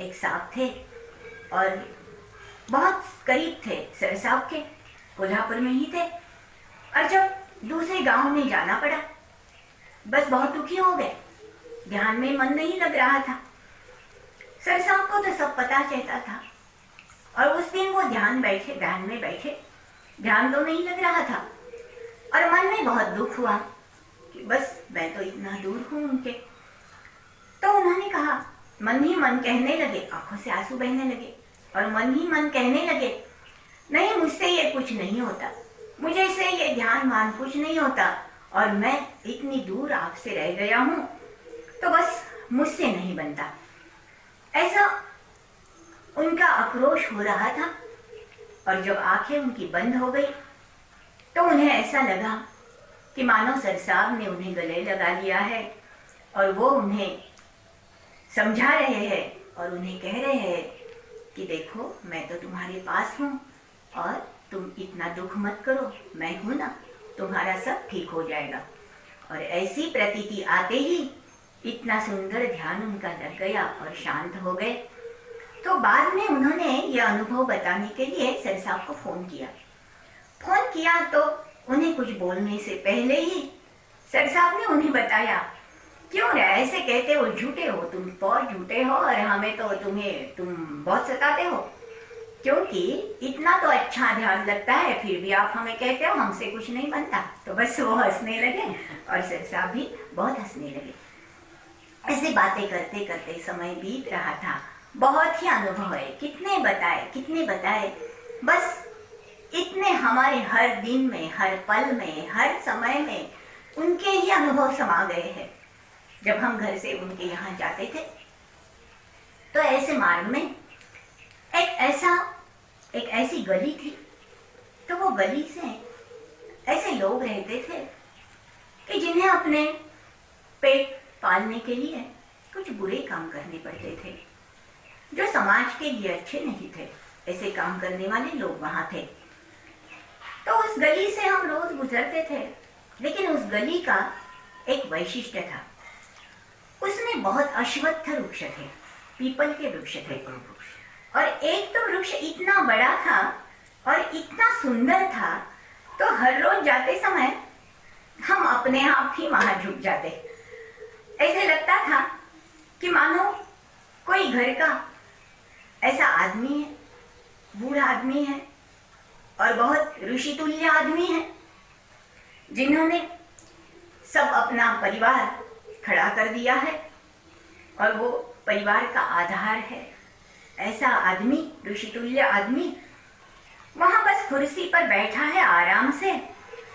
एक साहब थे और बहुत करीब थे, सर साहब के कोल्हापुर में ही थे, और जब दूसरे गांव में जाना पड़ा बस बहुत दुखी हो गए, ध्यान में मन नहीं लग रहा था। सर साहब को तो सब पता चलता था, और उस दिन वो ध्यान में बैठे, ध्यान तो नहीं लग रहा था और मन में बहुत दुख हुआ कि बस मैं तो इतना दूर हूं उनके। तो उन्होंने कहा, मन ही मन कहने लगे, आंखों से आंसू बहने लगे और मन ही मन कहने लगे, नहीं मुझसे ये कुछ नहीं होता, मुझे से ये ध्यान मान कुछ नहीं होता, और मैं इतनी दूर आपसे रह गया हूं तो बस मुझसे नहीं बनता। ऐसा उनका आक्रोश हो रहा था, और जब आंखें उनकी बंद हो गई तो उन्हें ऐसा लगा कि मानो सर साहब ने उन्हें गले लगा लिया है और वो उन्हें समझा रहे हैं और उन्हें कह रहे हैं कि देखो मैं तो तुम्हारे पास हूँ और तुम इतना दुख मत करो, मैं हूँ ना, तुम्हारा सब ठीक हो जाएगा। और ऐसी प्रतीति आते ही इतना सुंदर ध्यान उनका लग गया और शांत हो गए। तो बाद में उन्होंने ये अनुभव बताने के लिए सर साहब को फोन किया तो उन्हें कुछ बोलने से पहले ही सर साहब ने उन्हें बताया, क्यों रे ऐसे कहते हो, झूठे हो, तुम बहुत झूठे हो और हमें तो तुम बहुत सताते हो, क्योंकि इतना तो अच्छा ध्यान लगता है फिर भी आप हमें कहते हो हमसे कुछ नहीं बनता। तो बस वो हंसने लगे और सर साहब भी बहुत हंसने लगे। ऐसे बातें करते करते समय बीत रहा था, बहुत ही अनुभव है, कितने बताए, बस इतने हमारे हर दिन में, हर पल में, हर समय में उनके ही अनुभव समा गए हैं। जब हम घर से उनके यहाँ जाते थे तो ऐसे मार्ग में एक ऐसी गली थी, तो वो गली से ऐसे लोग रहते थे कि जिन्हें अपने पेट पालने के लिए कुछ बुरे काम करने पड़ते थे, जो समाज के लिए अच्छे नहीं थे। ऐसे काम करने वाले लोग वहां थे। तो उस गली से हम रोज गुजरते थे, लेकिन उस गली का एक वैशिष्ट्य था, उसमें बहुत अश्वत्थ वृक्ष थे, पीपल के वृक्ष थे, और एक तो वृक्ष इतना बड़ा था और इतना सुंदर था, तो हर रोज जाते समय हम अपने आप ही वहां झुक जाते। ऐसे लगता था कि मानो कोई घर का ऐसा आदमी है, बूढ़ा आदमी है और बहुत ऋषितुल्य आदमी है, जिन्होंने सब अपना परिवार खड़ा कर दिया है और वो परिवार का आधार है, ऐसा आदमी, ऋषितुल्य आदमी, वहां बस कुर्सी पर बैठा है आराम से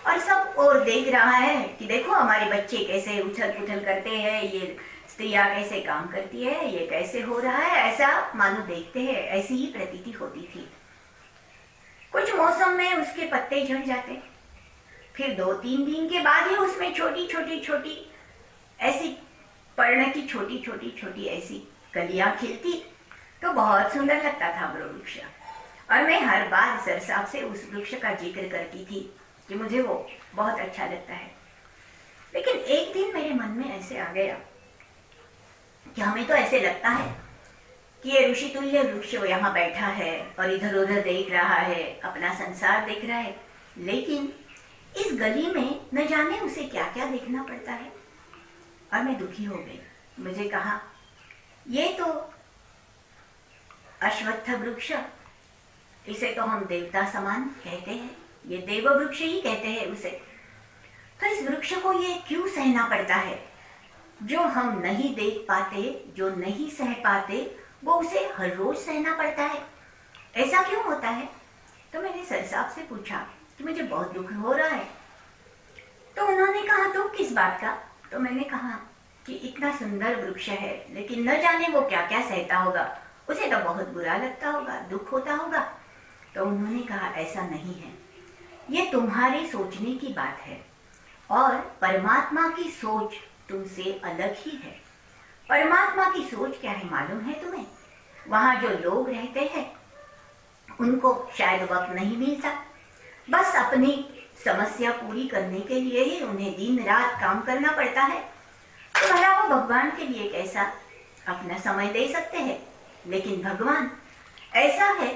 और सब और देख रहा है कि देखो हमारे बच्चे कैसे उछल पुछल करते हैं, ये स्त्रियां कैसे काम करती है, ये कैसे हो रहा है, ऐसा मानो देखते हैं, ऐसी ही प्रतीति होती थी। कुछ मौसम में उसके पत्ते झड़ जाते, फिर 2-3 दिन के बाद ही उसमें छोटी छोटी ऐसी पर्ण की छोटी ऐसी कलियां खिलती, तो बहुत सुंदर लगता था वो वृक्ष। और मैं हर बार सर साहब से उस वृक्ष का जिक्र करती थी कि मुझे वो बहुत अच्छा लगता है। लेकिन एक दिन मेरे मन में ऐसे आ गया कि हमें तो ऐसे लगता है कि ये ऋषितुल्य वृक्ष यहाँ बैठा है और इधर उधर देख रहा है, अपना संसार देख रहा है, लेकिन इस गली में न जाने उसे क्या क्या देखना पड़ता है। और मैं दुखी हो गई। मुझे कहा ये तो अश्वत्थ वृक्ष, इसे तो हम देवता समान कहते हैं, ये देव वृक्ष ही कहते हैं उसे, तो इस वृक्ष को ये क्यों सहना पड़ता है? जो हम नहीं देख पाते, जो नहीं सह पाते, वो उसे हर रोज सहना पड़ता है, ऐसा क्यों होता है? तो मैंने सर साहब से पूछा कि मुझे बहुत दुख हो रहा है। तो उन्होंने कहा तो किस बात का? तो मैंने कहा कि इतना सुंदर वृक्ष है, लेकिन न जाने वो क्या क्या सहता होगा, उसे तो बहुत बुरा लगता होगा, दुख होता होगा। तो उन्होंने कहा ऐसा नहीं है, ये तुम्हारी सोचने की बात है और परमात्मा की सोच तुमसे अलग ही है। परमात्मा की सोच क्या है मालूम है तुम्हें? वहां जो लोग रहते हैं उनको शायद वक्त नहीं मिलता, बस अपनी समस्या पूरी करने के लिए ही उन्हें दिन रात काम करना पड़ता है। तो भला वो भगवान के लिए कैसा अपना समय दे सकते हैं? लेकिन भगवान ऐसा है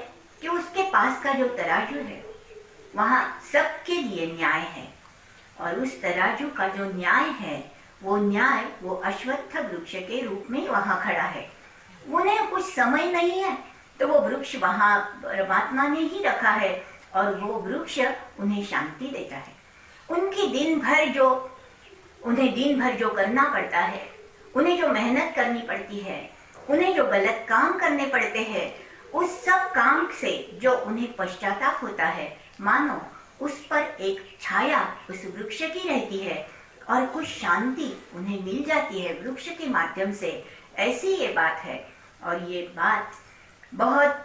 कि उसके पास का जो तराजू है वहाँ सबके लिए न्याय है, और उस तराजू का जो न्याय है वो न्याय वो अश्वत्थ वृक्ष के रूप में वहाँ खड़ा है। उन्हें कुछ समय नहीं है तो वो वृक्ष वहाँ परमात्मा ने ही रखा है, और वो वृक्ष उन्हें शांति देता है। उन्हें दिन भर जो करना पड़ता है, उन्हें जो मेहनत करनी पड़ती है, उन्हें जो गलत काम करने पड़ते हैं, उस सब काम से जो उन्हें पश्चाताप होता है, मानो उस पर एक छाया उस वृक्ष की रहती है और कुछ शांति उन्हें मिल जाती है वृक्ष के माध्यम से। ऐसी ये बात है, और ये बात बहुत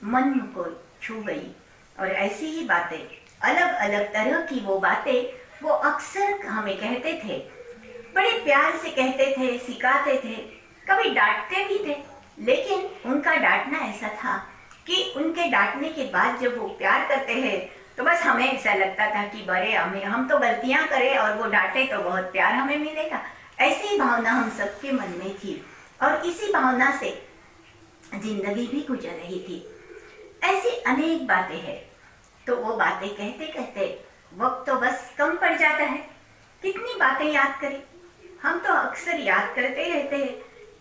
मन को छू गई। और ऐसी ही बातें, अलग अलग तरह की वो बातें वो अक्सर हमें कहते थे, बड़े प्यार से कहते थे, सिखाते थे, कभी डांटते भी थे। लेकिन उनका डांटना ऐसा था कि उनके डांटने के बाद जब वो प्यार करते हैं तो बस हमें ऐसा लगता था कि बड़े हम तो गलतियां करें और वो डांटे तो बहुत प्यार हमें मिलेगा। ऐसी भावना हम सबके मन में थी और इसी भावना से जिंदगी भी गुजर रही थी। ऐसी अनेक बातें हैं, तो वो बातें कहते कहते वक्त तो बस कम पड़ जाता है। कितनी बातें याद करें, हम तो अक्सर याद करते रहते हैं।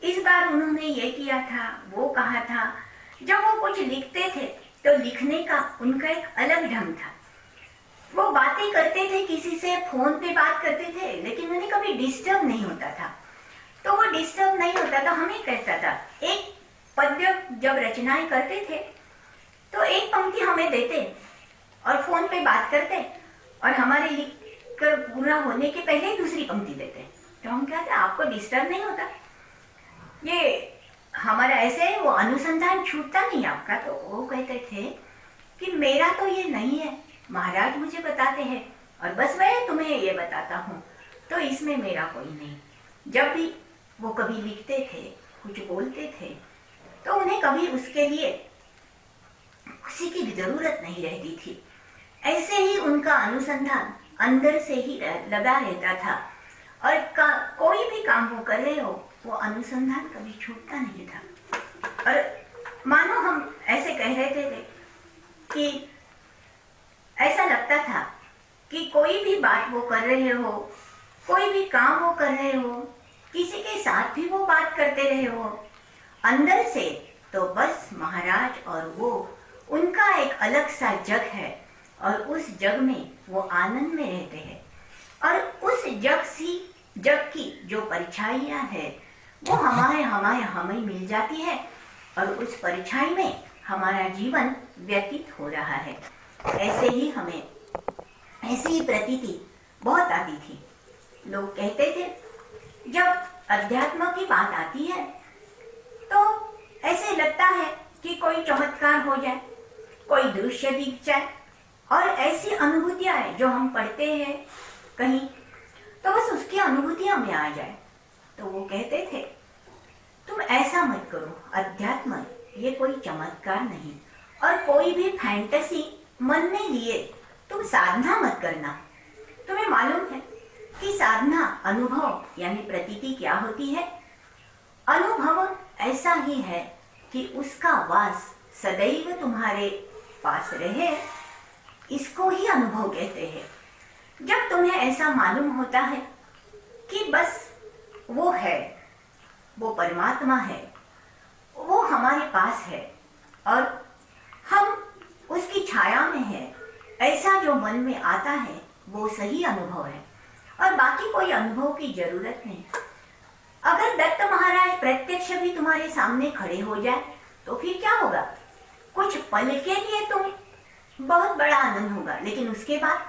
इस बार उन्होंने ये किया था, वो कहा था। जब वो कुछ लिखते थे तो लिखने का उनका एक अलग ढंग था। वो बातें करते थे, किसी से फोन पे बात करते थे, लेकिन उन्हें कभी डिस्टर्ब नहीं होता था। तो वो डिस्टर्ब नहीं होता था, हमें कैसा था, एक पद्य जब रचनाएं करते थे तो एक पंक्ति हमें देते और फोन पे बात करते, और हमारे लिख कर पूरा होने के पहले ही दूसरी पंक्ति देते। तो हम कहते आपको डिस्टर्ब नहीं होता, ये हमारा ऐसे है, वो अनुसंधान छूटता नहीं आपका। तो वो कहते थे कि मेरा तो ये नहीं है, महाराज मुझे बताते हैं और बस मैं तुम्हें ये बताता हूँ, तो इसमें मेरा कोई नहीं। जब भी वो कभी लिखते थे, कुछ बोलते थे, तो उन्हें कभी उसके लिए किसी की जरूरत नहीं रहती थी। ऐसे ही उनका अनुसंधान अंदर से ही लगा रहता था, और कोई भी काम वो कर रहे हो, वो अनुसंधान कभी छूटता नहीं था। और मानो हम ऐसे कह रहे थे कि ऐसा लगता था कि कोई भी बात वो कर रहे हो, कोई भी काम वो कर रहे हो, किसी के साथ भी वो बात करते रहे हो, अंदर से तो बस महाराज और वो, उनका एक अलग सा जग है, और उस जग में वो आनंद में रहते हैं। और उस जग की जो परछाइयाँ है वो हमें मिल जाती है, और उस परछाई में हमारा जीवन व्यतीत हो रहा है। ऐसे ही हमें ऐसी ही प्रतीति बहुत आती थी। लोग कहते थे जब अध्यात्म की बात आती है तो ऐसे लगता है कि कोई चमत्कार हो जाए, कोई दृश्य दिख जाए, और ऐसी अनुभूतियां है जो हम पढ़ते हैं कहीं तो बस उसकी अनुभूति हमें आ जाए। तो वो कहते थे तुम ऐसा मत करो, अध्यात्म ये कोई चमत्कार नहीं, और कोई भी फैंटेसी मन में लिए तुम साधना मत करना। तुम्हें मालूम है कि साधना अनुभव यानी प्रतीति क्या होती है? अनुभव ऐसा ही है कि उसका वास सदैव तुम्हारे पास रहे, इसको ही अनुभव कहते हैं। जब तुम्हें ऐसा मालूम होता है कि बस वो है, वो परमात्मा है, वो हमारे पास है और हम उसकी छाया में है, ऐसा जो मन में आता है वो सही अनुभव है और बाकी कोई अनुभव की जरूरत नहीं। अगर दत्त महाराज प्रत्यक्ष भी तुम्हारे सामने खड़े हो जाए तो फिर क्या होगा? कुछ पल के लिए बहुत बड़ा आनंद होगा, लेकिन उसके बाद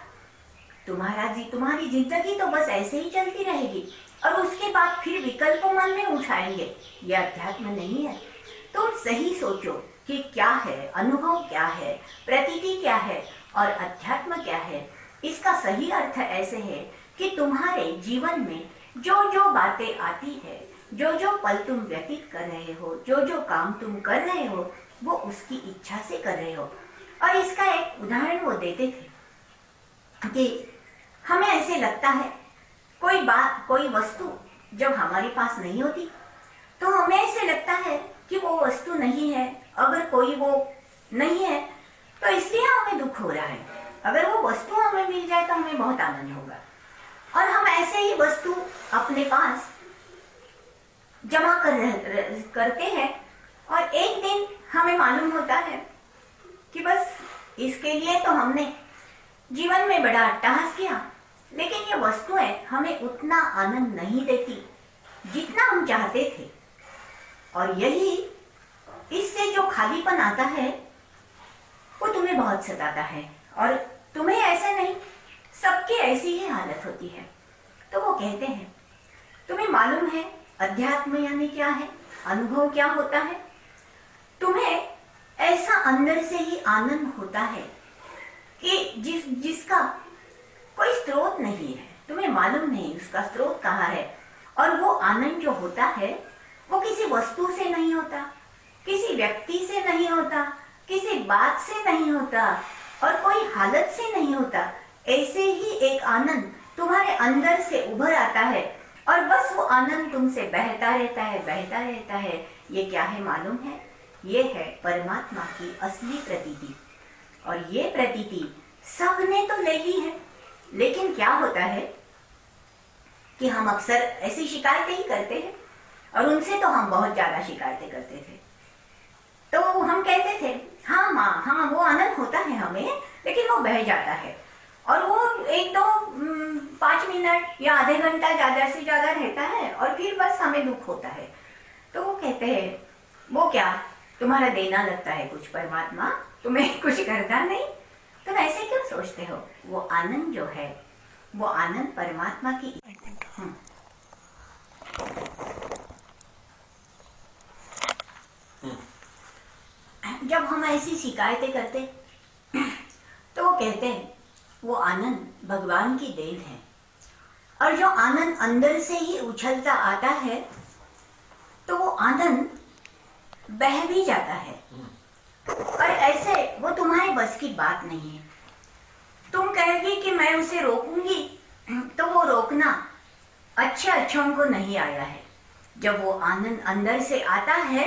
तुम्हारी जिंदगी तो बस ऐसे ही चलती रहेगी और उसके बाद फिर विकल्प मन में उठाएंगे। यह अध्यात्म नहीं है। तुम सही सोचो कि क्या है, अनुभव क्या है, प्रतीति क्या है और अध्यात्म क्या है। इसका सही अर्थ ऐसे है कि तुम्हारे जीवन में जो जो बातें आती है, जो जो पल तुम व्यतीत कर रहे हो, जो जो काम तुम कर रहे हो, वो उसकी इच्छा से कर रहे हो। और इसका एक उदाहरण वो देते थे कि हमें ऐसे लगता है कोई वस्तु जब हमारे पास नहीं होती तो हमें ऐसे लगता है कि वो वस्तु नहीं है। अगर कोई वो नहीं है तो इसलिए हमें दुख हो रहा है। अगर वो वस्तु हमें मिल जाए तो हमें बहुत आनंद होगा। और हम ऐसे ही वस्तु अपने पास जमा करते हैं और एक दिन हमें मालूम होता है कि बस इसके लिए तो हमने जीवन में बड़ा अट्टहास किया, लेकिन ये वस्तुएं हमें उतना आनंद नहीं देती जितना हम चाहते थे। और यही इससे जो खालीपन आता है वो तुम्हें बहुत सताता है और तुम्हें ऐसे नहीं, सबकी ऐसी ही हालत होती है। तो वो कहते हैं तुम्हें मालूम है अध्यात्म यानी क्या है, अनुभव क्या होता है? तुम्हें ऐसा अंदर से ही आनंद होता है कि जिसका कोई स्रोत नहीं है, तुम्हें मालूम नहीं उसका स्रोत कहाँ है। और वो आनंद जो होता है वो किसी वस्तु से नहीं होता, किसी व्यक्ति से नहीं होता, किसी बात से नहीं होता और कोई हालत से नहीं होता। ऐसे ही एक आनंद तुम्हारे अंदर से उभर आता है और बस वो आनंद तुमसे बहता रहता है, बहता रहता है। ये क्या है मालूम है? ये है परमात्मा की असली प्रतीति। और ये प्रतीति सबने तो ले ली है, लेकिन क्या होता है कि हम अक्सर ऐसी शिकायतें ही करते हैं और उनसे तो हम बहुत ज्यादा शिकायतें करते थे। तो हम कहते थे हाँ माँ, हाँ वो आनंद होता है हमें, लेकिन वो बह जाता है और वो 1-2-5 मिनट या आधे घंटा ज्यादा से ज्यादा रहता है और फिर बस हमें दुख होता है। तो वो कहते हैं वो क्या तुम्हारा देना लगता है कुछ परमात्मा, तुम्हें कुछ करना नहीं, तुम ऐसे क्यों सोचते हो? वो आनंद जो है वो आनंद परमात्मा की। जब हम ऐसी शिकायतें करते तो वो कहते हैं वो आनंद भगवान की देन है और जो आनंद अंदर से ही उछलता आता है तो वो आनंद बह भी जाता है और ऐसे वो तुम्हारे बस की बात नहीं है। तुम कहोगी कि मैं उसे रोकूंगी तो वो रोकना अच्छों को नहीं आया है। जब वो आनंद अंदर से आता है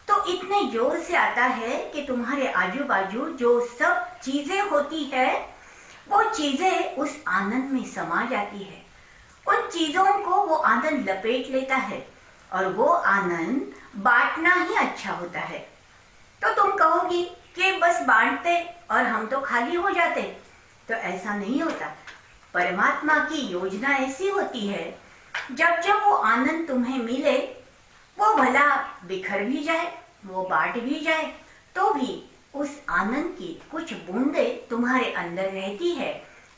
तो इतने जोर से आता है कि तुम्हारे आजू बाजू जो सब चीजें होती है वो चीजें उस आनंद में समा जाती है। उन चीजों को वो आनंद लपेट लेता है और वो आनंद बांटना ही अच्छा होता है। तो तुम कहोगी कि बस बांटते और हम तो खाली हो जाते, तो ऐसा नहीं होता। परमात्मा की योजना ऐसी होती है जब जब वो आनंद तुम्हें मिले वो भला बिखर भी जाए वो बांट भी जाए तो भी उस आनंद की कुछ बूंदे तुम्हारे अंदर रहती है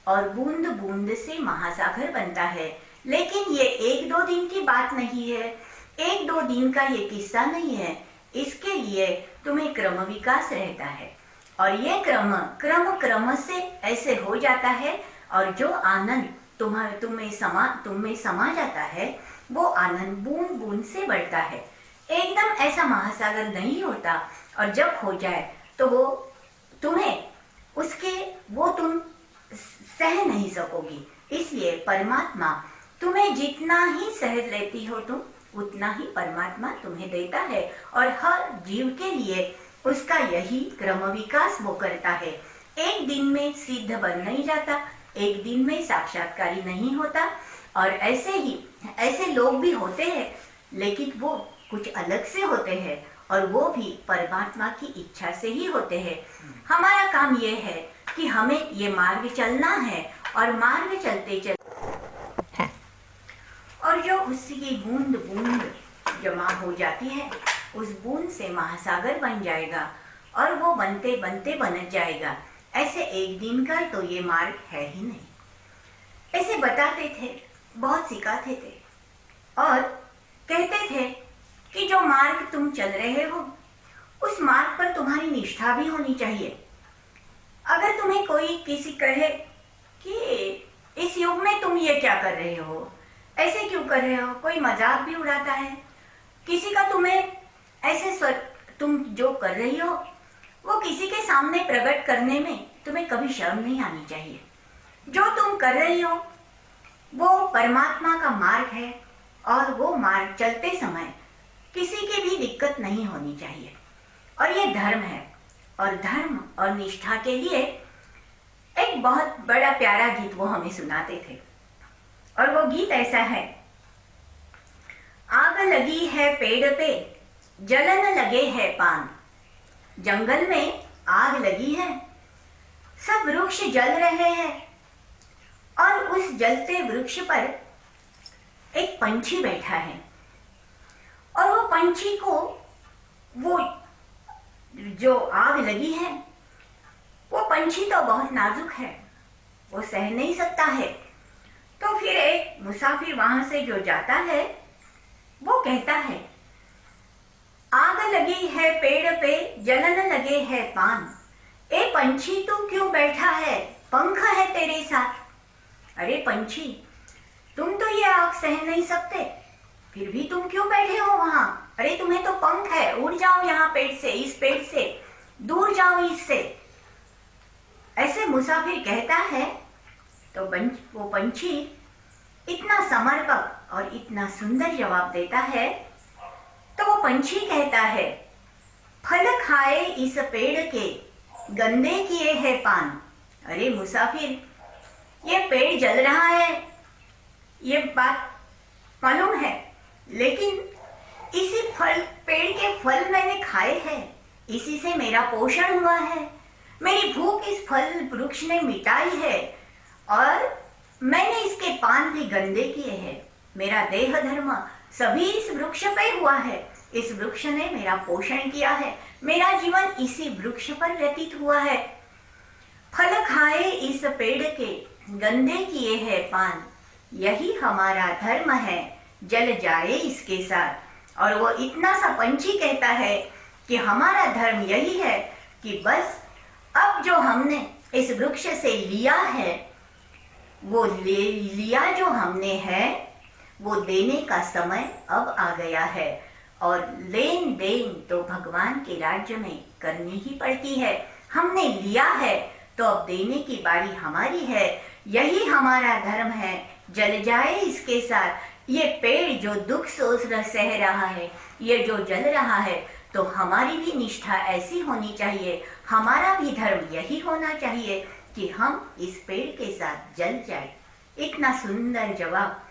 और बूंद बूंद से महासागर बनता है। लेकिन ये 1-2 दिन की बात नहीं है, 1-2 दिन का ये किस्सा नहीं है। इसके लिए तुम्हें क्रम विकास रहता है और ये क्रम क्रम क्रम से ऐसे हो जाता है और जो आनंद तुम में समा जाता है वो आनंद बूंद बूंद से बढ़ता है। एकदम ऐसा महासागर नहीं होता और जब हो जाए तो वो तुम सह नहीं सकोगी। इसलिए परमात्मा तुम्हें जितना ही सहज लेती हो तुम, उतना ही परमात्मा तुम्हें देता है और हर जीव के लिए उसका यही क्रम विकास वो करता है। एक दिन में सिद्ध बन नहीं जाता, एक दिन में साक्षात्कारी नहीं होता। और ऐसे लोग भी होते हैं, लेकिन वो कुछ अलग से होते हैं और वो भी परमात्मा की इच्छा से ही होते हैं। हमारा काम ये है कि हमें ये मार्ग चलना है और मार्ग चलते चलते और जो उसकी बूंद बूंद जमा हो जाती है, उस बूंद से महासागर बन जाएगा और वो बनते बनते बन जाएगा। ऐसे एक दिन का तो ये मार्ग है ही नहीं। ऐसे बताते थे, बहुत सिखाते थे और कहते थे कि जो मार्ग तुम चल रहे हो उस मार्ग पर तुम्हारी निष्ठा भी होनी चाहिए। अगर तुम्हें कोई किसी कहे कि इस युग में तुम ये क्या कर रहे हो, ऐसे क्यों कर रहे हो, कोई मजाक भी उड़ाता है किसी का, तुम जो कर रही हो वो किसी के सामने प्रकट करने में तुम्हें कभी शर्म नहीं आनी चाहिए। जो तुम कर रही हो वो परमात्मा का मार्ग है और वो मार्ग चलते समय किसी की भी दिक्कत नहीं होनी चाहिए। और ये धर्म है और धर्म और निष्ठा के लिए एक बहुत बड़ा प्यारा गीत वो हमें सुनाते थे और वो गीत ऐसा है। आग लगी है पेड़ पे, जलन लगे है पान, जंगल में आग लगी है, सब वृक्ष जल रहे हैं और उस जलते वृक्ष पर एक पंछी बैठा है और वो पंछी को वो जो आग लगी है, वो पंछी तो बहुत नाजुक है, वो सह नहीं सकता है। तो फिर एक मुसाफिर वहां से जो जाता है वो कहता है, आग लगी है पेड़ पे, जलन लगे है पान, ए पंछी तू क्यों बैठा है, पंख है तेरे साथ। अरे पंछी, तुम तो ये आग सह नहीं सकते, फिर भी तुम क्यों बैठे हो वहां? अरे तुम्हें तो पंख है, उड़ जाओ यहाँ पेड़ से, इस पेड़ से दूर जाओ इससे। ऐसे मुसाफिर कहता है तो वो पंछी इतना समर्पक और इतना सुंदर जवाब देता है। तो वो पंछी कहता है, फल खाए इस पेड़ के, गंदे किए है पान। अरे मुसाफिर, ये पेड़ जल रहा है, ये बात मालूम है, लेकिन इसी पेड़ के फल मैंने खाए हैं, इसी से मेरा पोषण हुआ है, मेरी भूख इस फल वृक्ष ने मिटाई है और मैंने इसके पान भी गंदे किए हैं। मेरा देह धर्म सभी इस वृक्ष पे हुआ है, इस वृक्ष ने मेरा पोषण किया है, मेरा जीवन इसी वृक्ष पर व्यतीत हुआ है। फल खाए इस पेड़ के, गंदे किए है पान, यही हमारा धर्म है, जल जाए इसके साथ। और वो इतना सा पंछी कहता है कि हमारा धर्म यही है कि बस अब जो हमने इस वृक्ष से लिया है, वो लिया जो हमने है, वो देने का समय अब आ गया है और लेन देन तो भगवान के राज्य में करनी ही पड़ती है। हमने लिया है तो अब देने की बारी हमारी है, यही हमारा धर्म है, जल जाए इसके साथ। ये पेड़ जो दुख सोच सह रहा है, ये जो जल रहा है, तो हमारी भी निष्ठा ऐसी होनी चाहिए, हमारा भी धर्म यही होना चाहिए कि हम इस पेड़ के साथ जल जाए। इतना सुंदर जवाब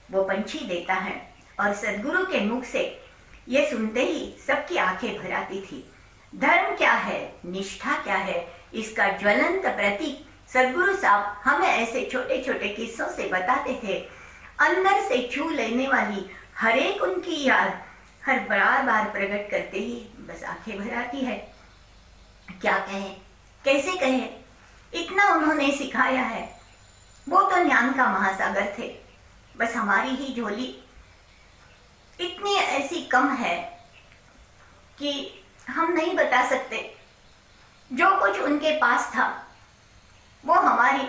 वो पंछी देता है और सदगुरु के मुख से ये सुनते ही सबकी आंखें भर आती थी। धर्म क्या है, निष्ठा क्या है, इसका ज्वलंत प्रतीक सदगुरु साहब हमें ऐसे छोटे छोटे किस्सों से बताते थे। अंदर से छू लेने वाली हर एक उनकी याद हर बार बार प्रकट करते ही बस आंखें भर आती है। क्या कहें, कैसे कहें, इतना उन्होंने सिखाया है। वो तो ज्ञान का महासागर थे, बस हमारी ही झोली इतनी ऐसी कम है कि हम नहीं बता सकते। जो कुछ उनके पास था वो हमारी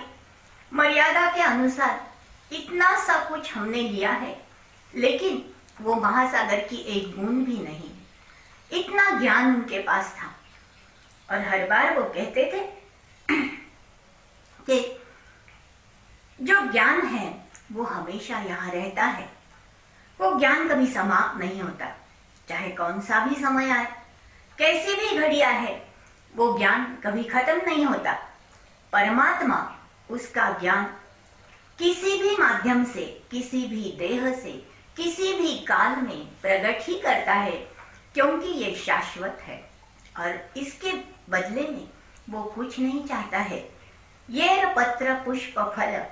मर्यादा के अनुसार इतना सा कुछ हमने लिया है, लेकिन वो महासागर की एक बूंद भी नहीं। इतना ज्ञान उनके पास था और हर बार वो कहते थे कि जो ज्ञान है वो हमेशा यहाँ रहता है, वो ज्ञान कभी समाप्त नहीं होता। चाहे कौन सा भी समय आए, कैसी भी घड़ी आए, वो ज्ञान कभी खत्म नहीं होता। परमात्मा उसका ज्ञान किसी भी माध्यम से, किसी भी देह से, किसी भी काल में प्रकट ही करता है, क्योंकि ये शाश्वत है और इसके बदले में वो कुछ नहीं चाहता है। ये पत्र पुष्प फल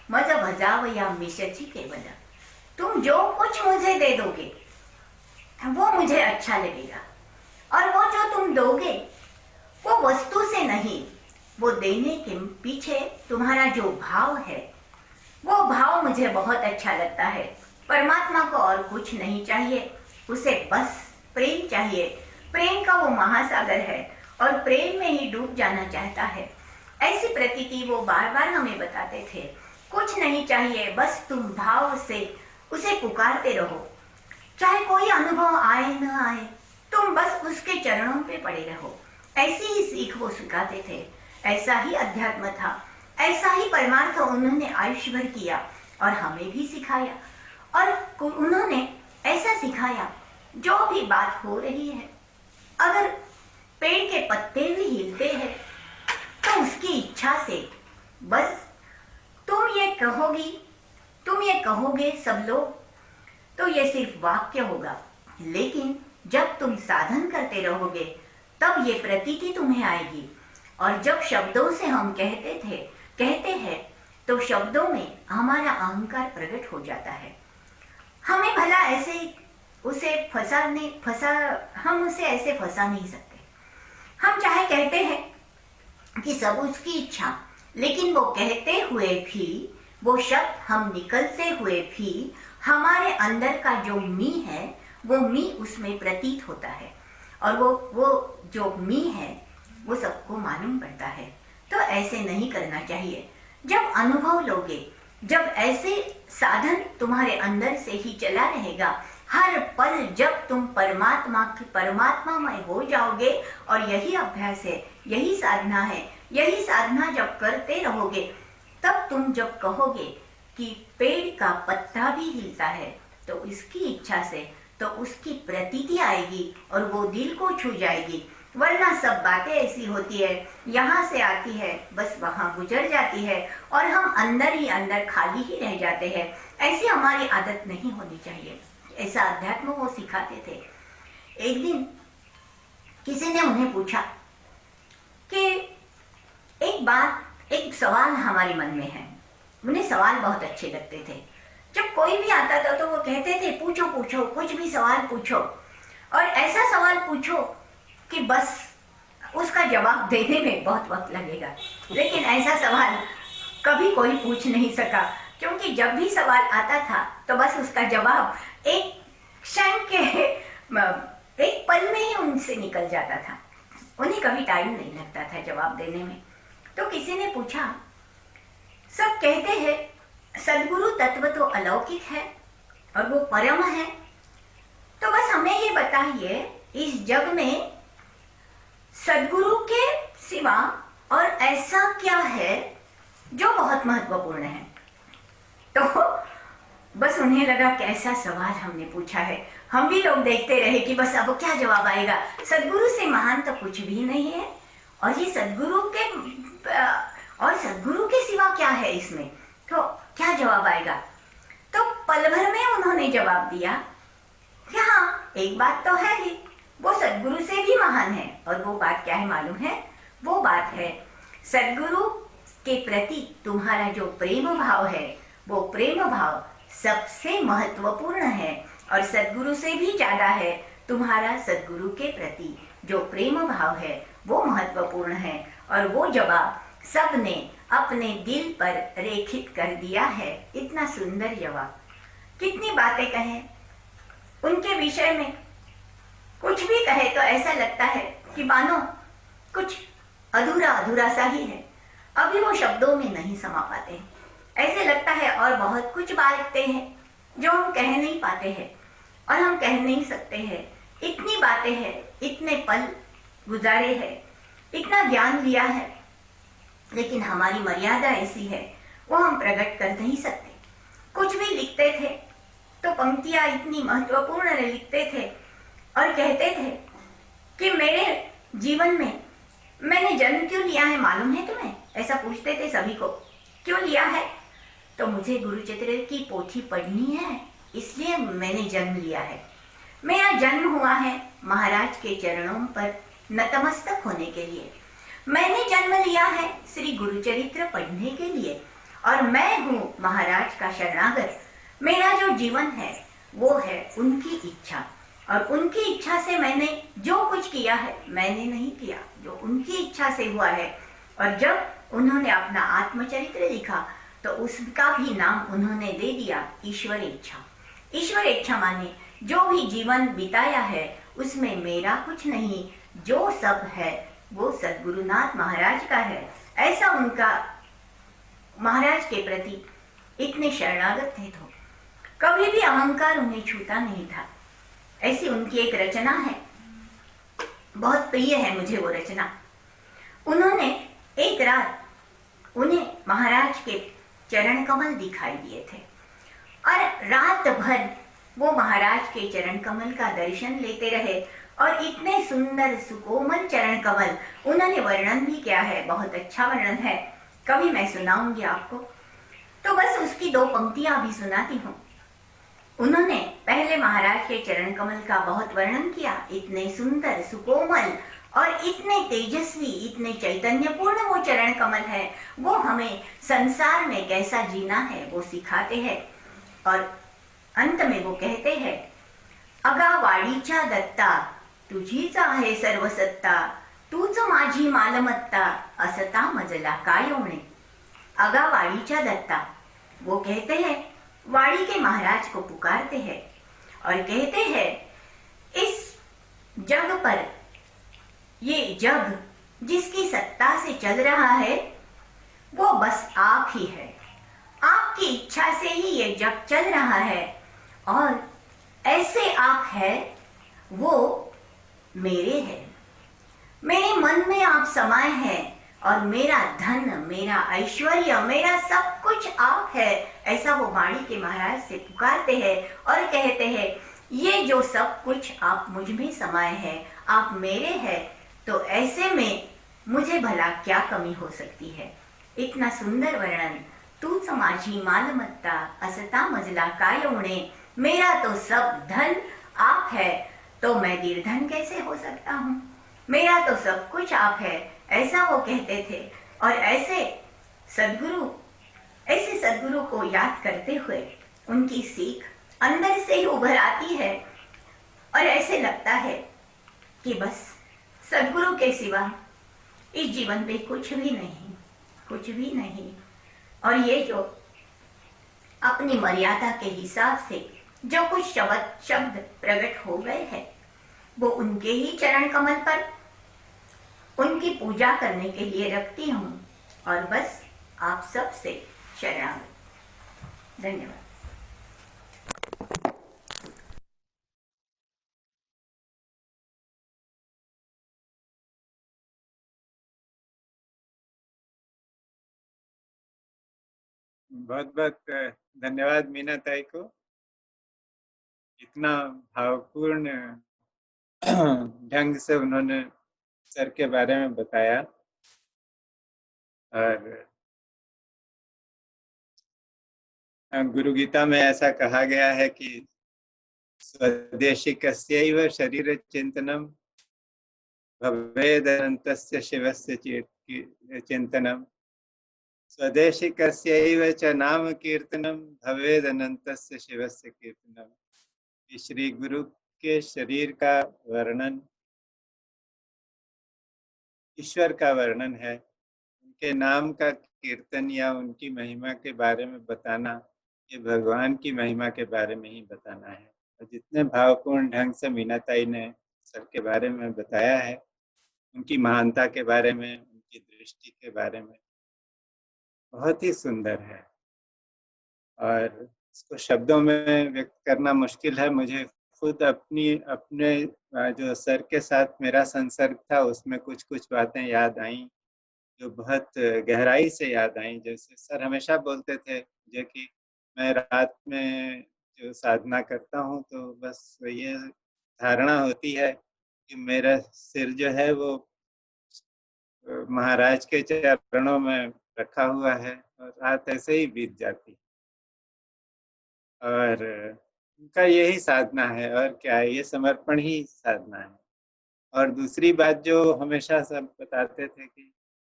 मज भजाव या मिशची केवल, तुम जो कुछ मुझे दे दोगे वो मुझे अच्छा लगेगा, और वो जो तुम दोगे वो वस्तु से नहीं, वो देने के पीछे तुम्हारा जो भाव है वो भाव मुझे बहुत अच्छा लगता है। परमात्मा को और कुछ नहीं चाहिए, उसे बस प्रेम चाहिए। प्रेम का वो महासागर है और प्रेम में ही डूब जाना चाहता है। ऐसी प्रतीति वो बार बार हमें बताते थे। कुछ नहीं चाहिए, बस तुम भाव से उसे पुकारते रहो, चाहे कोई अनुभव आए न आए, तुम बस उसके चरणों पे पड़े रहो। ऐसी ही सीख वो सिखाते थे। ऐसा ही अध्यात्म था, ऐसा ही परमार्थ उन्होंने आयुष्य भर किया और हमें भी सिखाया। और उन्होंने ऐसा सिखाया, जो भी बात हो रही है, अगर पेड़ के पत्ते भी हिलते हैं तो उसकी इच्छा से बस तुम ये कहोगी, तुम ये कहोगे सब लोग, तो ये सिर्फ वाक्य होगा, लेकिन जब तुम साधन करते रहोगे तब ये प्रतीति तुम्हें आएगी। और जब शब्दों से हम कहते हैं तो शब्दों में हमारा अहंकार प्रकट हो जाता है। हमें भला ऐसे उसे हम उसे ऐसे फंसा नहीं सकते। हम चाहे कहते हैं कि सब उसकी इच्छा, लेकिन वो कहते हुए भी, वो शब्द हम निकलते हुए भी, हमारे अंदर का जो मी है वो मी उसमें प्रतीत होता है, और वो जो मी है वो सबको मालूम पड़ता है। तो ऐसे नहीं करना चाहिए। जब अनुभव लोगे, जब ऐसे साधन तुम्हारे अंदर से ही चला रहेगा, हर पल जब तुम परमात्मामय हो जाओगे, और यही अभ्यास है, यही साधना है, यही साधना जब करते रहोगे, तब तुम जब कहोगे कि पेड़ का पत्ता भी हिलता है तो इसकी इच्छा से, तो उसकी प्रतीति आएगी और वो दिल को छू जाएगी। वरना सब बातें ऐसी होती है, यहाँ से आती है बस वहाँ गुजर जाती है और हम अंदर ही अंदर खाली ही रह जाते हैं। ऐसी हमारी आदत नहीं होनी चाहिए। ऐसा अध्यात्म वो सिखाते थे। एक दिन किसी ने उन्हें पूछा कि एक सवाल हमारे मन में है। उन्हें सवाल बहुत अच्छे लगते थे। जब कोई भी आता था तो वो कहते थे पूछो पूछो, कुछ भी सवाल पूछो, और ऐसा सवाल पूछो कि बस उसका जवाब देने में बहुत वक्त लगेगा। लेकिन ऐसा सवाल कभी कोई पूछ नहीं सका, क्योंकि जब भी सवाल आता था तो बस उसका जवाब एक क्षण के एक पल में ही उनसे निकल जाता था। उन्हें कभी टाइम नहीं लगता था जवाब देने में। तो किसी ने पूछा, सब कहते हैं सद्गुरु तत्व तो अलौकिक है और वो परम है, तो बस हमें ये बताइए इस जग में सद्गुरु के सिवा और ऐसा क्या है जो बहुत महत्वपूर्ण है। तो बस उन्हें लगा कैसा सवाल हमने पूछा है। हम भी लोग देखते रहे कि बस अब क्या जवाब आएगा। सद्गुरु से महान तो कुछ भी नहीं है, और ये सद्गुरु के सिवा क्या है इसमें, तो क्या जवाब आएगा। तो पल भर में उन्होंने जवाब दिया कि हाँ, एक बात तो है ही, वो सद्गुरु से भी महान है। और वो बात क्या है मालूम है? वो बात है सद्गुरु के प्रति तुम्हारा जो प्रेम भाव है, वो प्रेम भाव सबसे महत्वपूर्ण है। और सद्गुरु से भी ज्यादा है तुम्हारा सद्गुरु के प्रति जो प्रेम भाव है, वो महत्वपूर्ण है। और वो जवाब सबने अपने दिल पर रेखित कर दिया है। इतना सुंदर जवाब, कितनी बातें कहें उनके विषय में। कुछ भी कहे तो ऐसा लगता है कि मानो कुछ अधूरा अधूरा सा ही है, अभी वो शब्दों में नहीं समा पाते। ऐसे लगता है और बहुत कुछ बातें हैं जो हम कह नहीं पाते हैं और हम कह नहीं सकते हैं। इतनी बातें हैं, इतने पल गुजारे हैं, इतना ज्ञान लिया है, लेकिन हमारी मर्यादा ऐसी है वो हम प्रकट कर नहीं सकते। कुछ भी लिखते थे तो पंक्तियां इतनी महत्वपूर्ण लिखते थे और कहते थे कि मेरे जीवन में मैंने जन्म क्यों लिया है मालूम है तुम्हें? ऐसा पूछते थे सभी को, क्यों लिया है? तो मुझे गुरुचरित्र की पोथी पढ़नी है, इसलिए मैंने जन्म लिया है। मेरा जन्म हुआ है महाराज के चरणों पर नतमस्तक होने के लिए। मैंने जन्म लिया है श्री गुरुचरित्र पढ़ने के लिए और मैं हूँ महाराज का शरणागत। मेरा जो जीवन है वो है उनकी इच्छा, और उनकी इच्छा से मैंने जो कुछ किया है मैंने नहीं किया, जो उनकी इच्छा से हुआ है। और जब उन्होंने अपना आत्मचरित्र लिखा तो उसका भी नाम उन्होंने दे दिया ईश्वर इच्छा। ईश्वर इच्छा माने जो भी जीवन बिताया है उसमें मेरा कुछ नहीं, जो सब है वो सद्गुरुनाथ महाराज का है। ऐसा उनका महाराज के प्रति इतने शरणागत थे तो कभी भी अहंकार उन्हें छूता नहीं था। ऐसी उनकी एक रचना है, बहुत प्रिय है मुझे वो रचना। उन्होंने एक रात उन्हें महाराज के चरण कमल दिखाई दिए थे और रात भर वो महाराज के चरण कमल का दर्शन लेते रहे। और इतने सुंदर सुकोमल चरण कमल, उन्होंने वर्णन भी किया है, बहुत अच्छा वर्णन है, कभी मैं सुनाऊंगी आपको। तो बस उसकी 2 पंक्तियां अभी सुनाती हूँ। उन्होंने पहले महाराज के चरण कमल का बहुत वर्णन किया, इतने सुंदर सुकोमल और इतने तेजस्वी, इतने चैतन्यपूर्ण वो चरण कमल है। वो हमें संसार में कैसा जीना है वो सिखाते हैं। और अंत में वो कहते हैं, अगा वाडीच्या दत्ता तुझीच आहे सर्व सत्ता, तूच माझी मालमत्ता असता मजला काय होणे। अगा वाडीच्या दत्ता, वो कहते हैं वाड़ी के महाराज को पुकारते हैं और कहते हैं, इस जग पर, ये जग जिसकी सत्ता से चल रहा है वो बस आप ही है। आपकी इच्छा से ही ये जग चल रहा है और ऐसे आप है वो मेरे है। मेरे मन में आप समाये हैं और मेरा धन, मेरा ऐश्वर्य, मेरा सब कुछ आप है। ऐसा वो वाणी के महाराज से पुकारते हैं और कहते हैं, ये जो सब कुछ आप मुझ में समाये हैं, आप मेरे हैं, तो ऐसे में मुझे भला क्या कमी हो सकती है। इतना सुंदर वर्णन, तूच माझी मालमत्ता असता मजला काय होणे। मेरा तो सब धन आप है, तो मैं निर्धन कैसे हो सकता हूँ? मेरा तो सब कुछ आप है, ऐसा वो कहते थे। और ऐसे सद्गुरु को याद करते हुए उनकी सीख अंदर से ही उभर आती है और ऐसे लगता है कि बस सद्गुरु के सिवा इस जीवन पे कुछ भी नहीं, कुछ भी नहीं। और ये जो अपनी मर्यादा के हिसाब से जो कुछ शब्द प्रकट हो गए हैं वो उनके ही चरण कमल पर उनकी पूजा करने के लिए रखती हूँ। और बस आप सब से शरणागत। धन्यवाद। बहुत बहुत धन्यवाद मीना ताई को, इतना भावपूर्ण ढंग से उन्होंने सर के बारे में बताया। और गुरु गीता में ऐसा कहा गया है कि स्वदेशिकस्यैव शरीर चिंतनम भवेदनन्तस्य शिवस्य चिंतनम, स्वदेशिकस्यैव च नाम कीर्तनम भवेदनन्तस्य शिवस्य कीर्तनम। कि श्री गुरु के शरीर का वर्णन ईश्वर का वर्णन है, उनके नाम का कीर्तन या उनकी महिमा के बारे में बताना, ये भगवान की महिमा के बारे में ही बताना है। और जितने भावपूर्ण ढंग से मीनाताई ने सर के बारे में बताया है, उनकी महानता के बारे में, उनकी दृष्टि के बारे में, बहुत ही सुंदर है और इसको शब्दों में व्यक्त करना मुश्किल है। मुझे खुद अपने जो सर के साथ मेरा संसर्ग था, उसमें कुछ कुछ बातें याद आईं जो बहुत गहराई से याद आई। जैसे सर हमेशा बोलते थे मुझे कि मैं रात में जो साधना करता हूँ तो बस ये धारणा होती है कि मेरा सिर जो है वो महाराज के चरणों में रखा हुआ है और रात ऐसे ही बीत जाती। और उनका यही साधना है और क्या है, ये समर्पण ही साधना है। और दूसरी बात जो हमेशा सब बताते थे कि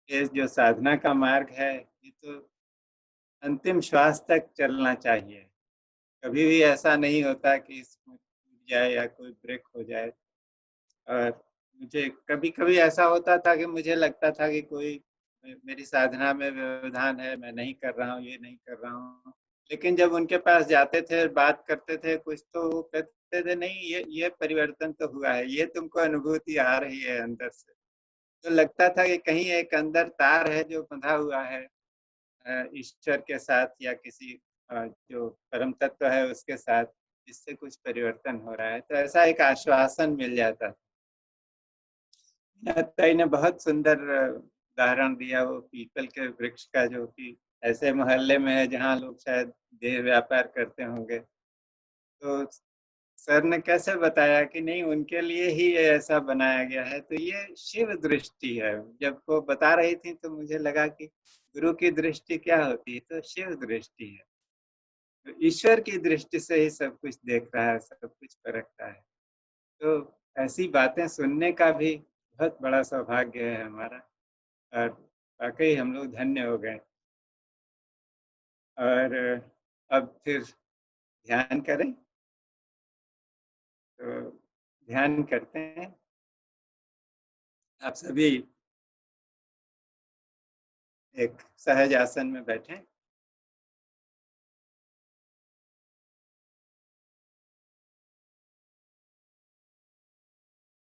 ये जो साधना का मार्ग है, ये तो अंतिम श्वास तक चलना चाहिए। कभी भी ऐसा नहीं होता कि इसमें टूट जाए या कोई ब्रेक हो जाए। और मुझे कभी-कभी ऐसा होता था कि मुझे लगता था कि कोई मेरी साधना में व्यवधान है, मैं नहीं कर रहा हूँ, ये नहीं कर रहा हूँ। लेकिन जब उनके पास जाते थे, बात करते थे कुछ, तो वो कहते थे नहीं, ये परिवर्तन तो हुआ है, ये तुमको अनुभूति आ रही है अंदर से। तो लगता था कि कहीं एक अंदर तार है जो बंधा हुआ है ईश्वर के साथ या किसी जो परम तत्व है उसके साथ, जिससे कुछ परिवर्तन हो रहा है। तो ऐसा एक आश्वासन मिल जाता था। ताई ने बहुत सुंदर उदाहरण दिया वो पीपल के वृक्ष का, जो कि ऐसे मोहल्ले में है जहाँ लोग शायद देह व्यापार करते होंगे। तो सर ने कैसे बताया कि नहीं, उनके लिए ही ये ऐसा बनाया गया है। तो ये शिव दृष्टि है। जब वो बता रही थी तो मुझे लगा कि गुरु की दृष्टि क्या होती है, तो शिव दृष्टि है। तो ईश्वर की दृष्टि से ही सब कुछ देख रहा है, सब कुछ परखता है। तो ऐसी बातें सुनने का भी बहुत बड़ा सौभाग्य है हमारा और वाकई हम लोग धन्य हो गए। और अब फिर ध्यान करें, तो ध्यान करते हैं। आप सभी एक सहज आसन में बैठें।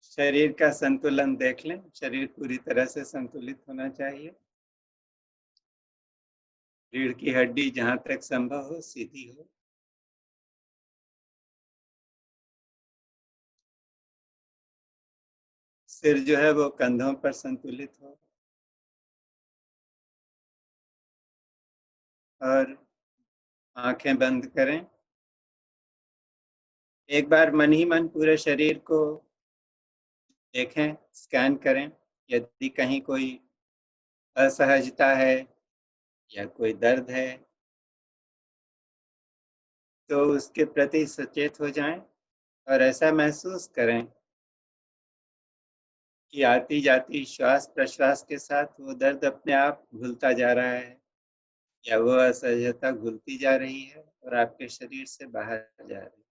शरीर का संतुलन देख लें, शरीर पूरी तरह से संतुलित होना चाहिए। रीढ़ की हड्डी जहाँ तक संभव हो सीधी हो। सिर जो है वो कंधों पर संतुलित हो और आंखें बंद करें। एक बार मन ही मन पूरे शरीर को देखें, स्कैन करें। यदि कहीं कोई असहजता है या कोई दर्द है तो उसके प्रति सचेत हो जाएं और ऐसा महसूस करें कि आती जाती श्वास प्रश्वास के साथ वो दर्द अपने आप घुलता जा रहा है या वो असहजता घुलती जा रही है और आपके शरीर से बाहर जा रही है।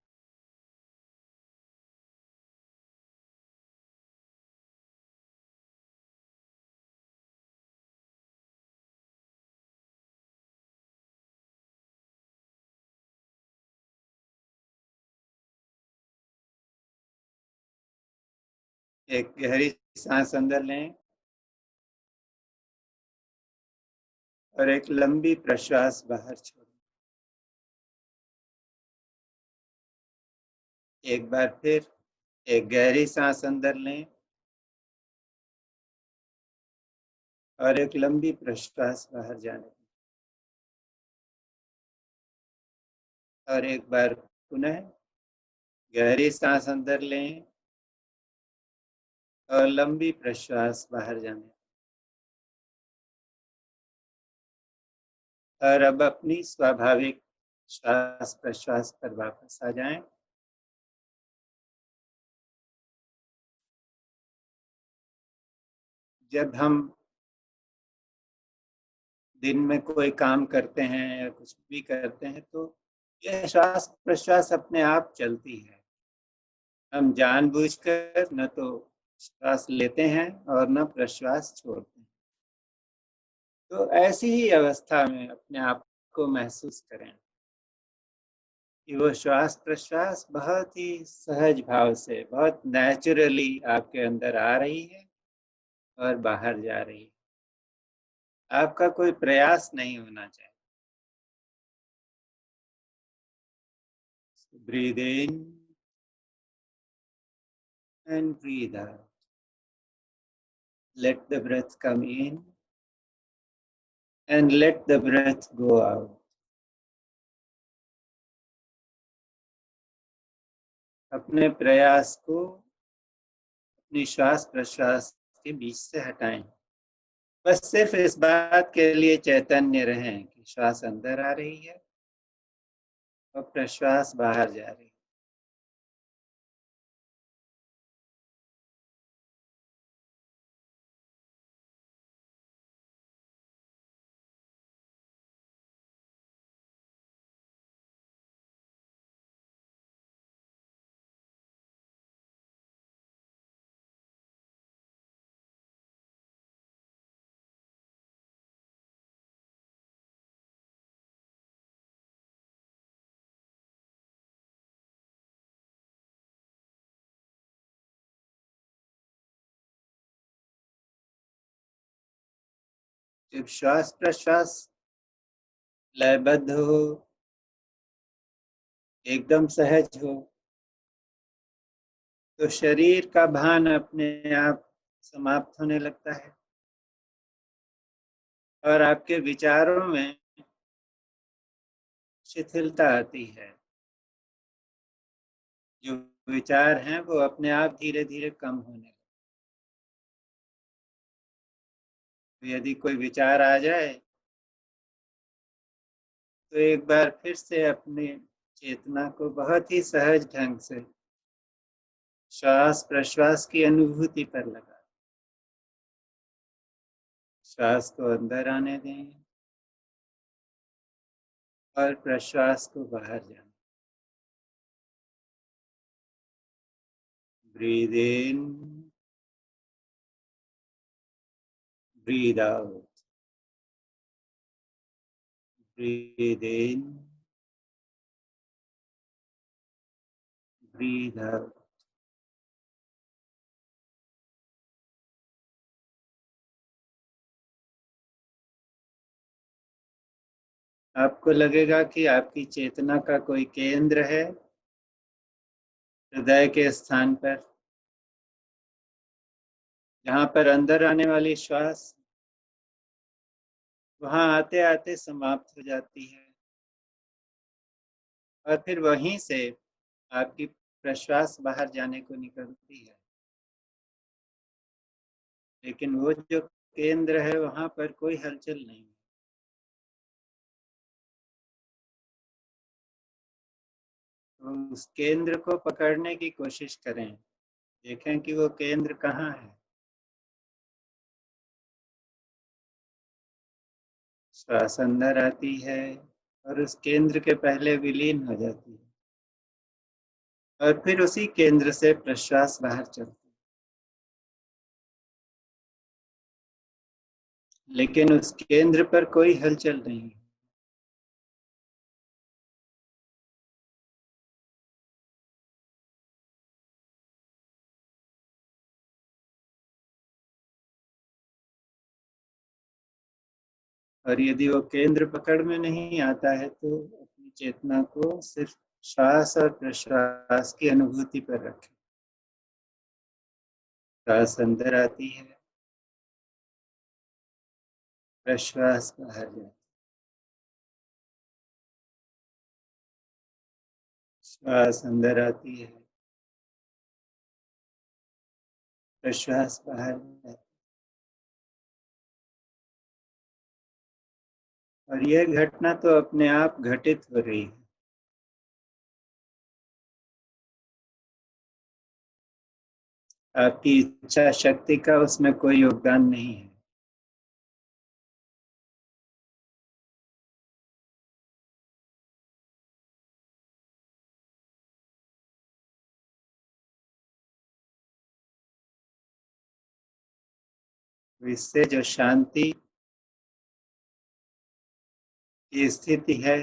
एक गहरी सांस अंदर लें और एक लंबी प्रश्वास बाहर छोड़ें। एक बार फिर एक गहरी सांस अंदर लें और एक लंबी प्रश्वास बाहर जाने दें। और एक बार पुनः गहरी सांस अंदर लें और लंबी प्रश्वास बाहर जाने। और अब अपनी स्वाभाविक श्वास प्रश्वास पर वापस आ जाएं। जब हम दिन में कोई काम करते हैं या कुछ भी करते हैं तो यह श्वास प्रश्वास अपने आप चलती है। हम जानबूझकर न तो श्वास लेते हैं और न प्रश्वास छोड़ते हैं। तो ऐसी ही अवस्था में अपने आप को महसूस करें कि वो श्वास प्रश्वास बहुत ही सहज भाव से, बहुत नेचुरली आपके अंदर आ रही है और बाहर जा रही है। आपका कोई प्रयास नहीं होना चाहिए। Breathe in and breathe out. Let the breath come in and let the breath go out. अपने प्रयास को अपनी श्वास प्रश्वास के बीच से हटाएं। बस सिर्फ इस बात के लिए चैतन्य रहें कि श्वास अंदर आ रही है और प्रश्वास बाहर जा रही है। जब श्वास प्रश्वास लयबद्ध हो, एकदम सहज हो, तो शरीर का भान अपने आप समाप्त होने लगता है और आपके विचारों में शिथिलता आती है। जो विचार हैं वो अपने आप धीरे धीरे कम होने लगते हैं। यदि कोई विचार आ जाए तो एक बार फिर से अपनी चेतना को बहुत ही सहज ढंग से श्वास प्रश्वास की अनुभूति पर लगा। श्वास को अंदर आने दें और प्रश्वास को बाहर जाने। Breathe in, breathe out, breathe in, breathe out. आपको लगेगा कि आपकी चेतना का कोई केंद्र है हृदय के स्थान पर, जहाँ पर अंदर आने वाली श्वास वहाँ आते आते समाप्त हो जाती है और फिर वहीं से आपकी प्रश्वास बाहर जाने को निकलती है। लेकिन वो जो केंद्र है वहाँ पर कोई हलचल नहीं है। तो उस केंद्र को पकड़ने की कोशिश करें, देखें कि वो केंद्र कहाँ है। श्वास अंदर आती है और उस केंद्र के पहले विलीन हो जाती है और फिर उसी केंद्र से प्रश्वास बाहर चलती है। लेकिन उस केंद्र पर कोई हलचल नहीं है। और यदि वो केंद्र पकड़ में नहीं आता है तो अपनी चेतना को सिर्फ श्वास और प्रश्वास की अनुभूति पर रखें। श्वास अंदर आती है, प्रश्वास बाहर जाती है। श्वास अंदर आती है, प्रश्वास बाहर जाती है। और यह घटना तो अपने आप घटित हो रही है। आपकी इच्छा शक्ति का उसमें कोई योगदान नहीं है। इससे जो शांति की स्थिति है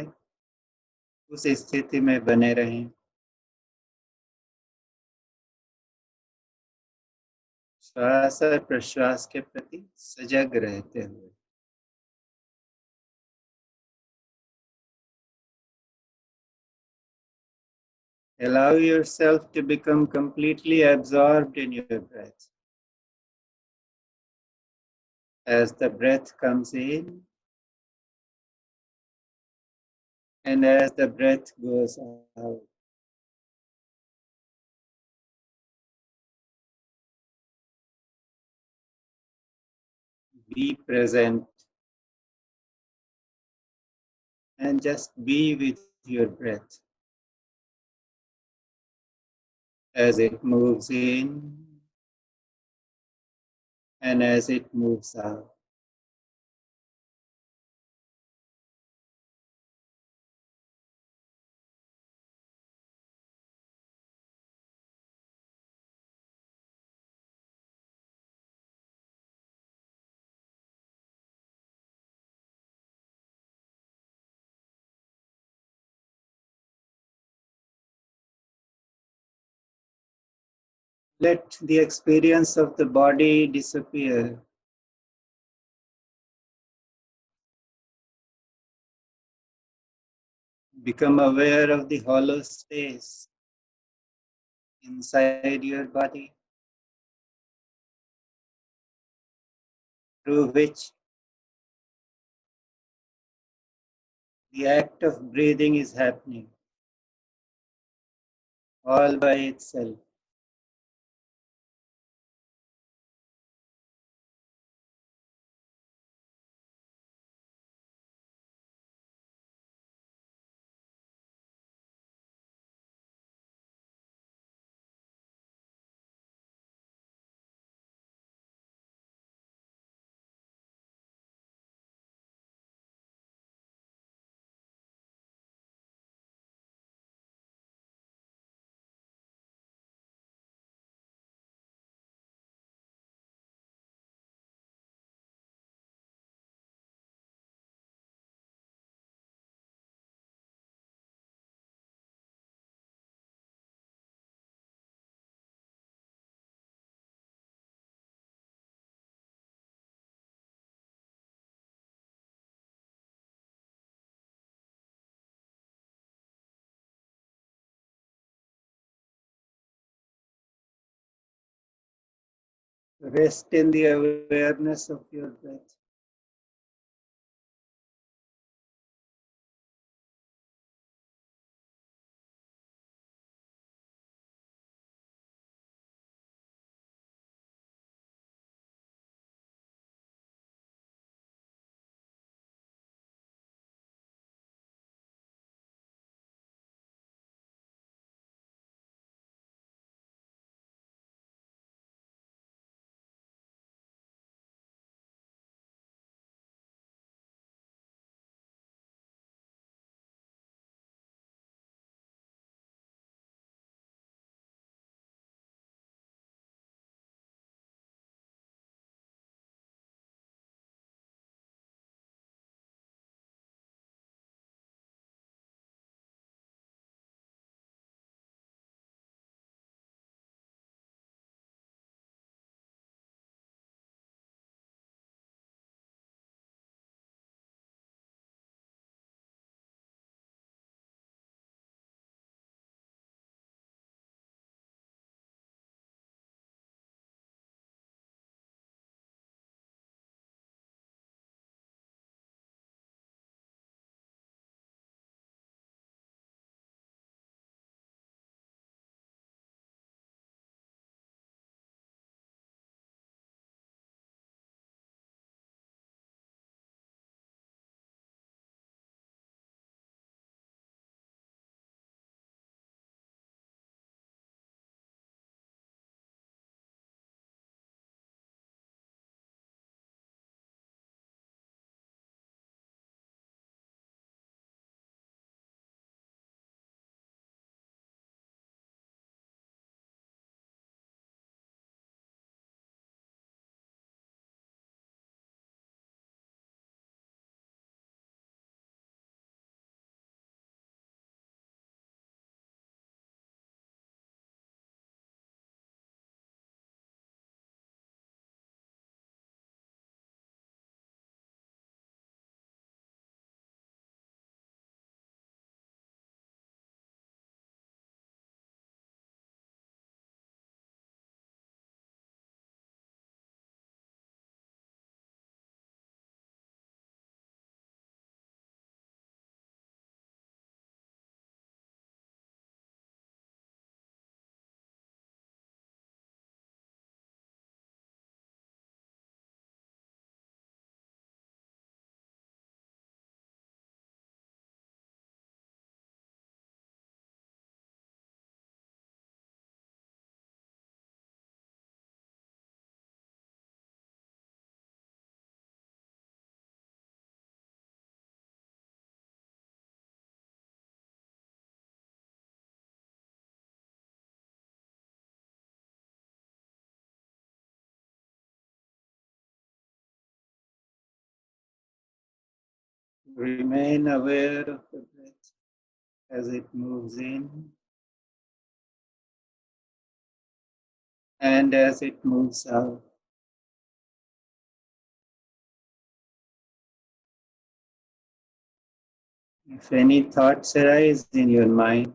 उस स्थिति में बने रहें। श्वास और प्रश्वास के प्रति सजग रहते हुए। Allow yourself to become completely absorbed in your breath. As the breath comes in and as the breath goes out. Be present and just be with your breath as it moves in and as it moves out. Let the experience of the body disappear. Become aware of the hollow space inside your body, through which the act of breathing is happening all by itself. Rest in the awareness of your breath. Remain aware of the breath as it moves in and as it moves out. If any thoughts arise in your mind,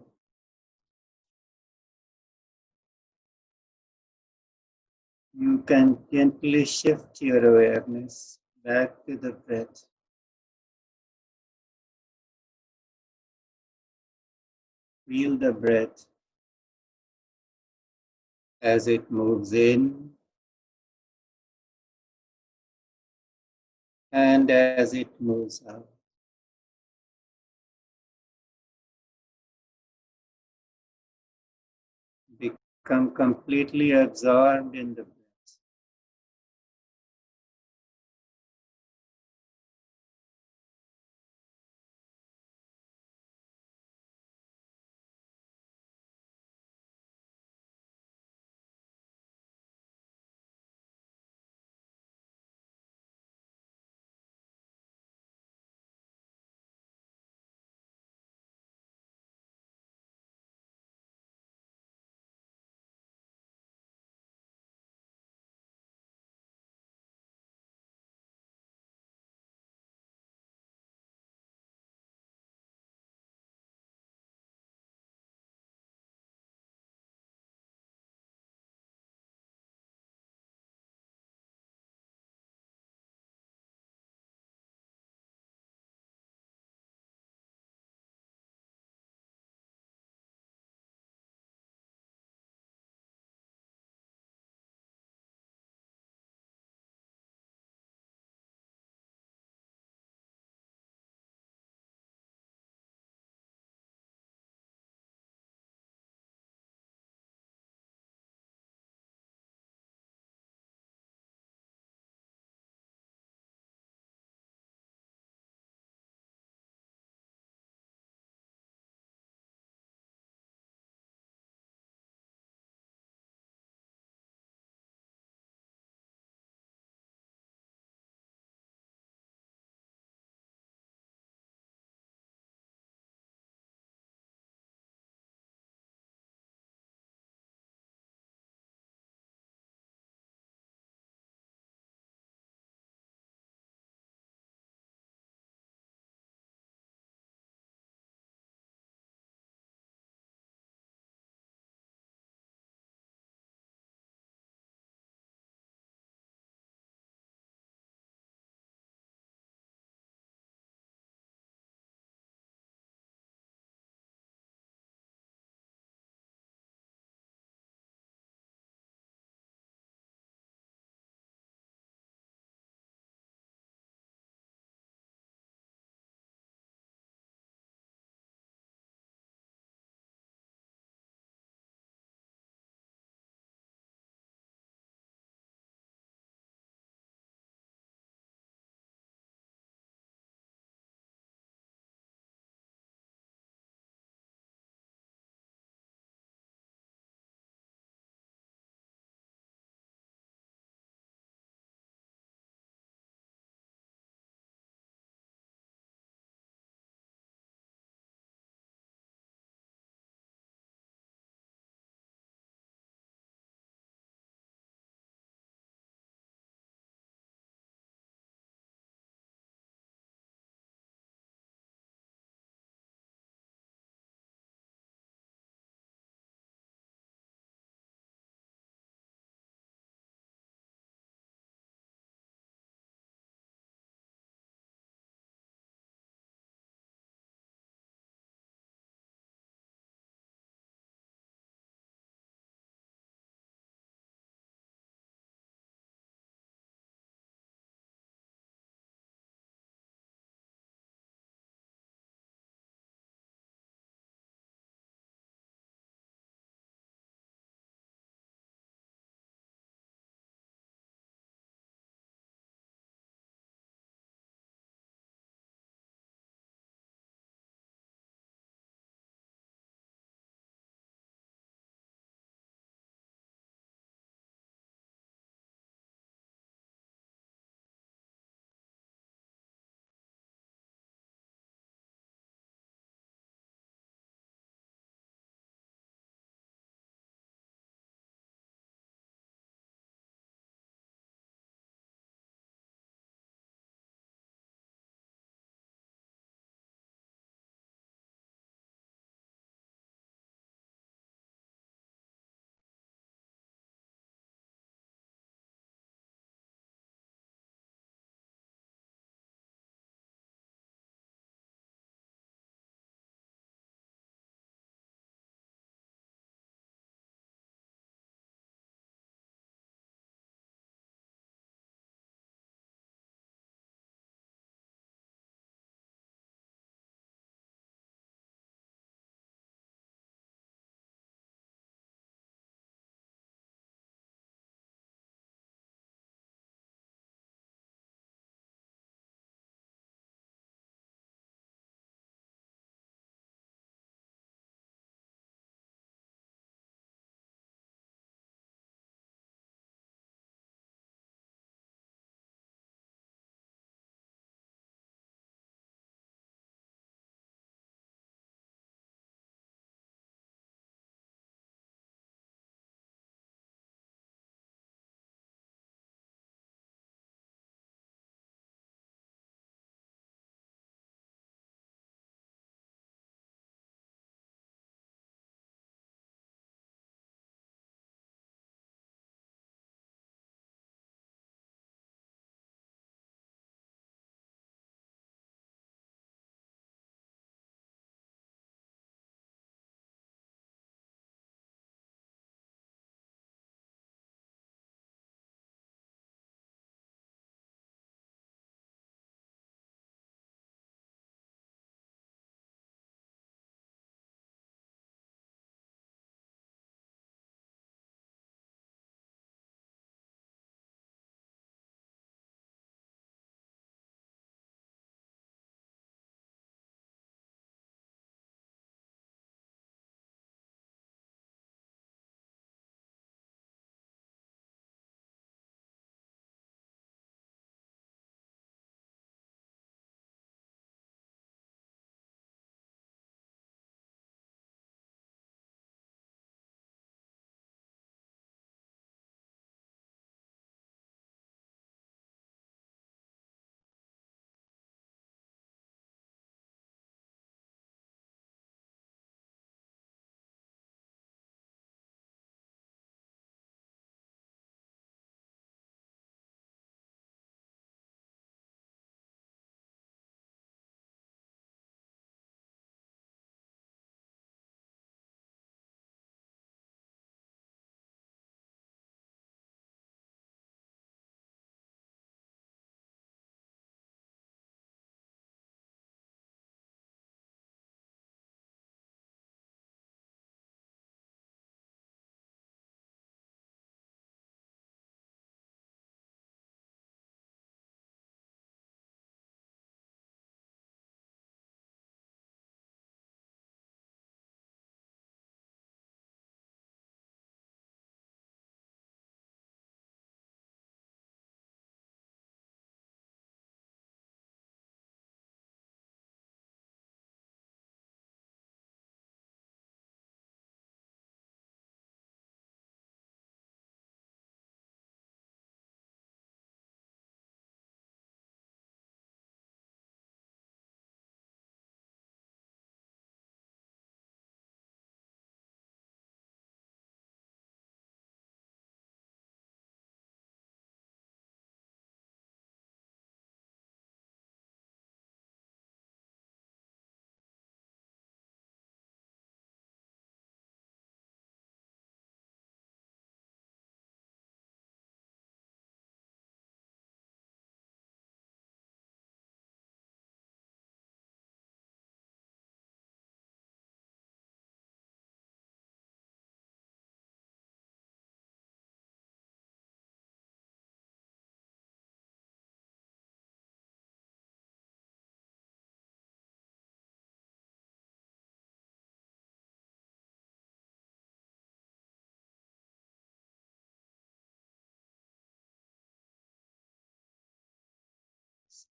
you can gently shift your awareness back to the breath. Feel the breath as it moves in and as it moves out. Become completely absorbed in the breath.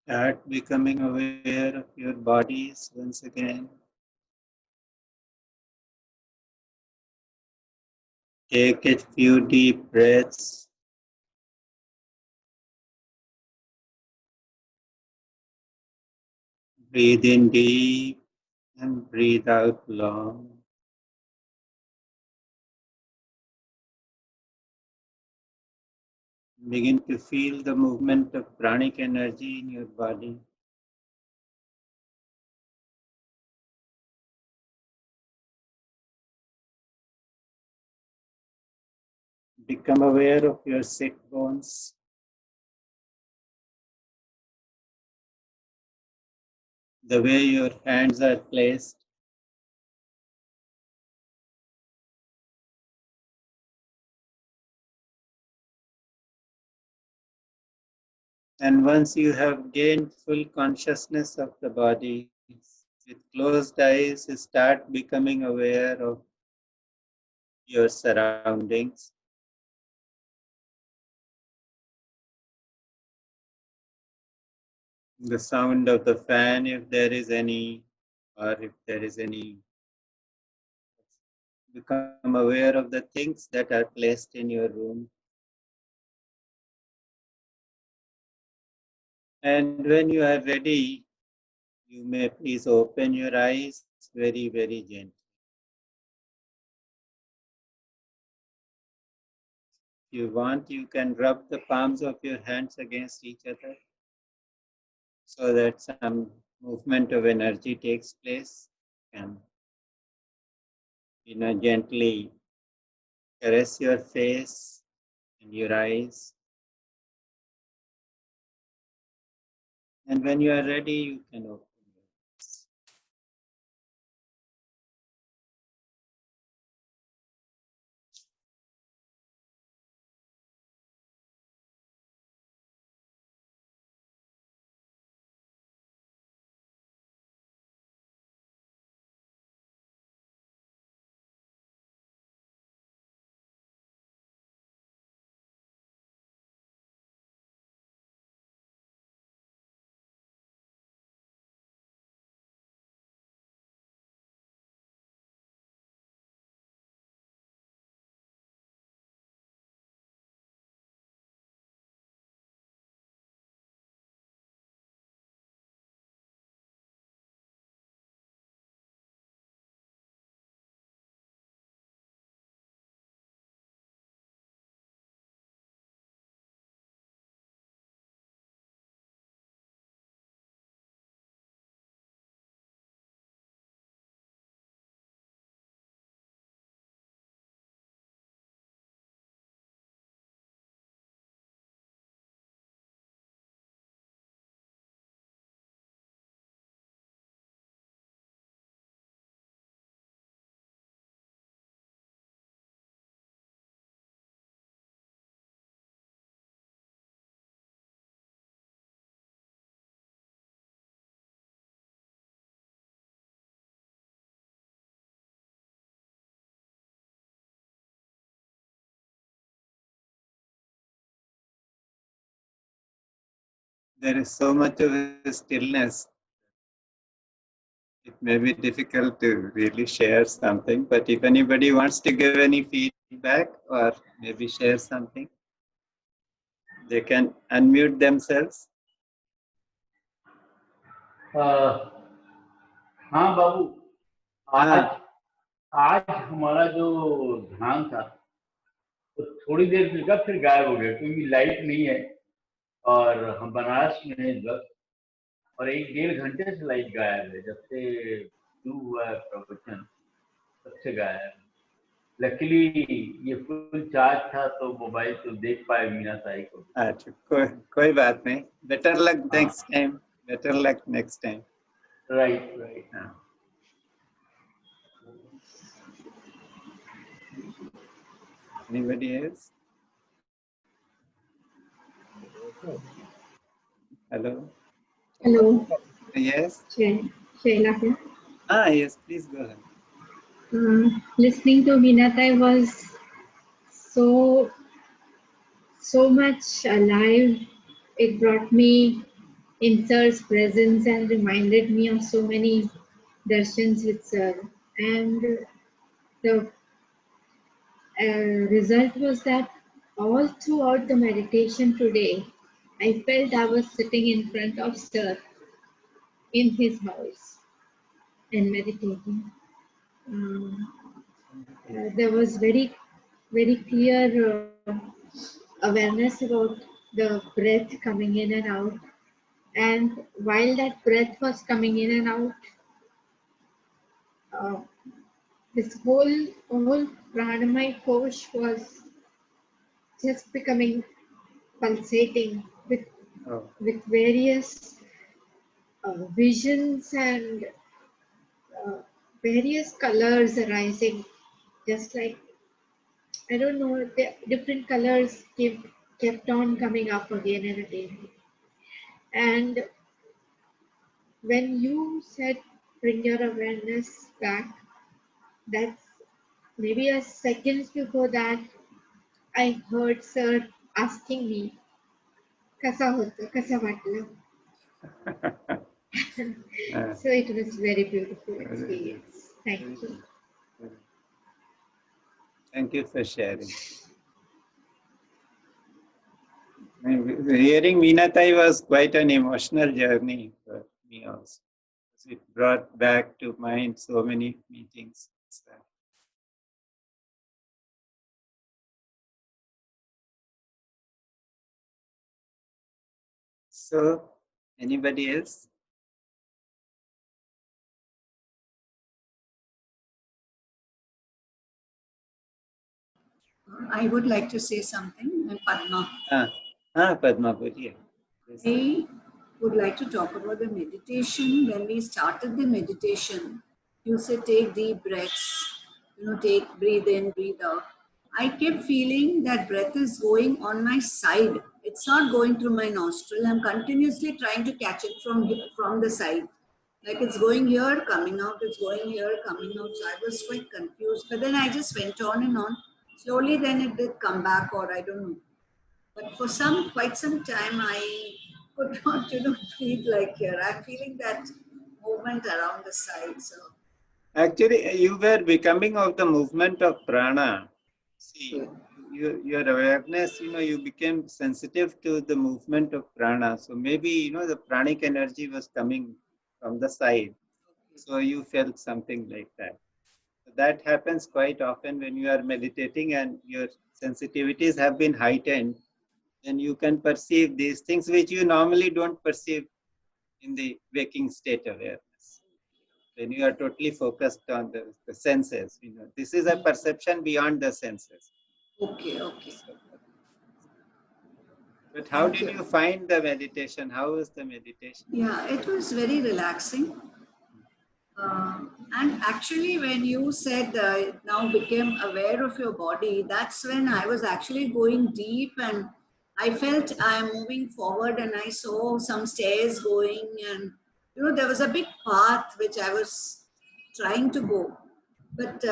Start becoming aware of your bodies once again. Take a few deep breaths. Breathe in deep and breathe out long. Begin to feel the movement of pranic energy in your body. Become aware of your sit bones. The way your hands are placed. And once you have gained full consciousness of the body, with closed eyes, start becoming aware of your surroundings. The sound of the fan, if there is any, or if there is any. Become aware of the things that are placed in your room. And when you are ready, you may please open your eyes very, very gently. If you want, you can rub the palms of your hands against each other so that some movement of energy takes place. And gently caress your face and your eyes. And when you are ready, you can open your eyes. There is so much of a stillness. It may be difficult to really share something, but if anybody wants to give any feedback or maybe share something, they can unmute themselves. हाँ बाबू, आज हमारा जो ध्यान था तो थोड़ी देर लगा, फिर गायब हो गया क्योंकि लाइट नहीं है और हम बनारस में हैं बस, और 1-1.5 घंटे से लाइट गायब है। जब से शुरू हुआ है प्रवचन तब से गायब है। लकीली ये फुल चार्ज था तो मोबाइल तो देख पाए मीना साई को। अच्छा, कोई बात नहीं। Better luck next time. Better luck next time. Right right. Anybody else? Hello. Hello. Yes. Shayla here. Yes. Please go ahead. Listening to Minatai was so much alive. It brought me in Sir's presence and reminded me of so many darshans with Sir. And the result was that all throughout the meditation today, I felt I was sitting in front of Sir in his house and meditating. There was very clear awareness about the breath coming in and out. And while that breath was coming in and out, this whole pranamaya kosh was just becoming pulsating with various visions and various colors arising, just like I don't know, the different colors kept on coming up again and again. And when you said bring your awareness back, that's maybe a seconds before that I heard Sir asking me, "Kasa hota, kasa vatla?" So it was very beautiful experience. Thank you. Thank you for sharing. Hearing Meenatai was quite an emotional journey for me also. It brought back to mind so many meetings. So, anybody else? I would like to say something, Padma. Padma, yes. I would like to talk about the meditation. When we started the meditation, you said take deep breaths, breathe in, breathe out. I kept feeling that breath is going on my side. It's not going through my nostril. I'm continuously trying to catch it from the side. Like it's going here, coming out, it's going here, coming out. So I was quite confused. But then I just went on and on. Slowly then it did come back, or I don't know. But for quite some time, I could not, breathe like here. I'm feeling that movement around the side. So actually, you were becoming of the movement of prana. See, your awareness, you became sensitive to the movement of prana. So maybe, the pranic energy was coming from the side. So you felt something like that. So that happens quite often when you are meditating and your sensitivities have been heightened. Then you can perceive these things which you normally don't perceive in the waking state awareness. When you are totally focused on the senses, this is a perception beyond the senses. Okay. But how did you find the meditation? How was the meditation? Yeah, it was very relaxing. And actually, when you said now became aware of your body, that's when I was actually going deep and I felt I'm moving forward and I saw some stairs going and, there was a big path which I was trying to go. But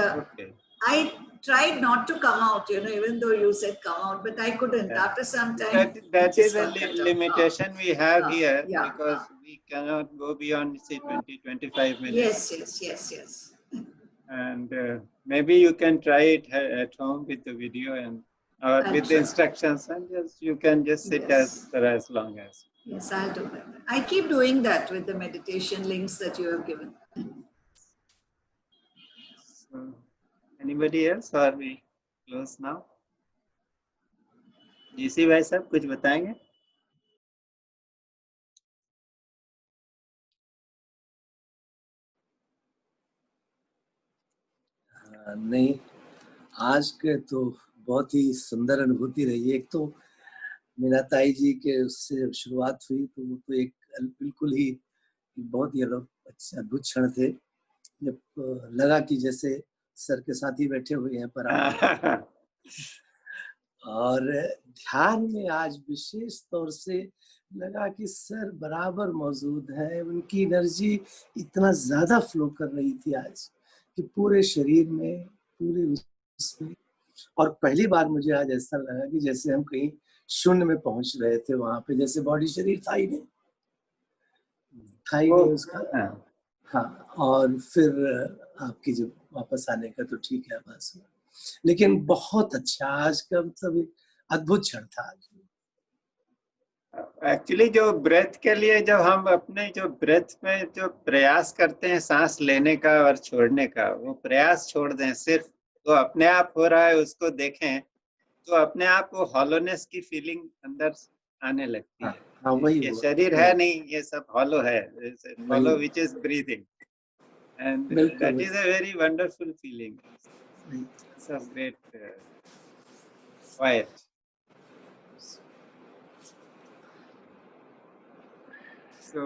I tried not to come out, even though you said come out, but I couldn't. After some time. That is a limitation we have here because we cannot go beyond, say, 20-25 minutes. Yes. And maybe you can try it at home with the video or with the instructions, and you can just sit for as long as. Yes, I'll do that. I keep doing that with the meditation links that you have given. So, anybody else, or we close now? GC भाई साहब कुछ बताएंगे? नहीं, आज के तो बहुत ही सुंदर अनुभूति रही। एक तो मीनाताई जी के उससे शुरुआत हुई तो वो तो एक बिल्कुल ही बहुत ही अच्छा अद्भुत क्षण थे, जब लगा कि जैसे सर के साथ ही बैठे हुए हैं पर और ध्यान में आज विशेष तौर से लगा कि सर बराबर मौजूद है। उनकी एनर्जी इतना ज्यादा फ्लो कर रही थी आज कि पूरे शरीर में, पूरे विश्व में। और पहली बार मुझे आज ऐसा लगा कि जैसे हम कहीं शून्य में पहुंच रहे थे, वहां पे जैसे बॉडी शरीर था ही नहीं। था ही नहीं उसका। हाँ, हाँ, और फिर आपकी जब वापस आने का तो ठीक है आवाज हुआ, लेकिन बहुत अच्छा आज का मतलब एक अद्भुत क्षण था आज। एक्चुअली जो ब्रेथ के लिए जब हम अपने जो ब्रेथ में जो प्रयास करते हैं सांस लेने का और छोड़ने का, वो प्रयास छोड़ दें, सिर्फ तो अपने आप हो रहा है उसको देखें, तो अपने आप वो हॉलोनेस की फीलिंग अंदर आने लगती है। हाँ, वही ये हुआ, शरीर है नहीं, ये सब हॉलो है, हॉलो वही। विच इज ब्रीदिंग, एंड बिल्कुल that is a very wonderful feeling, some great quiet. So,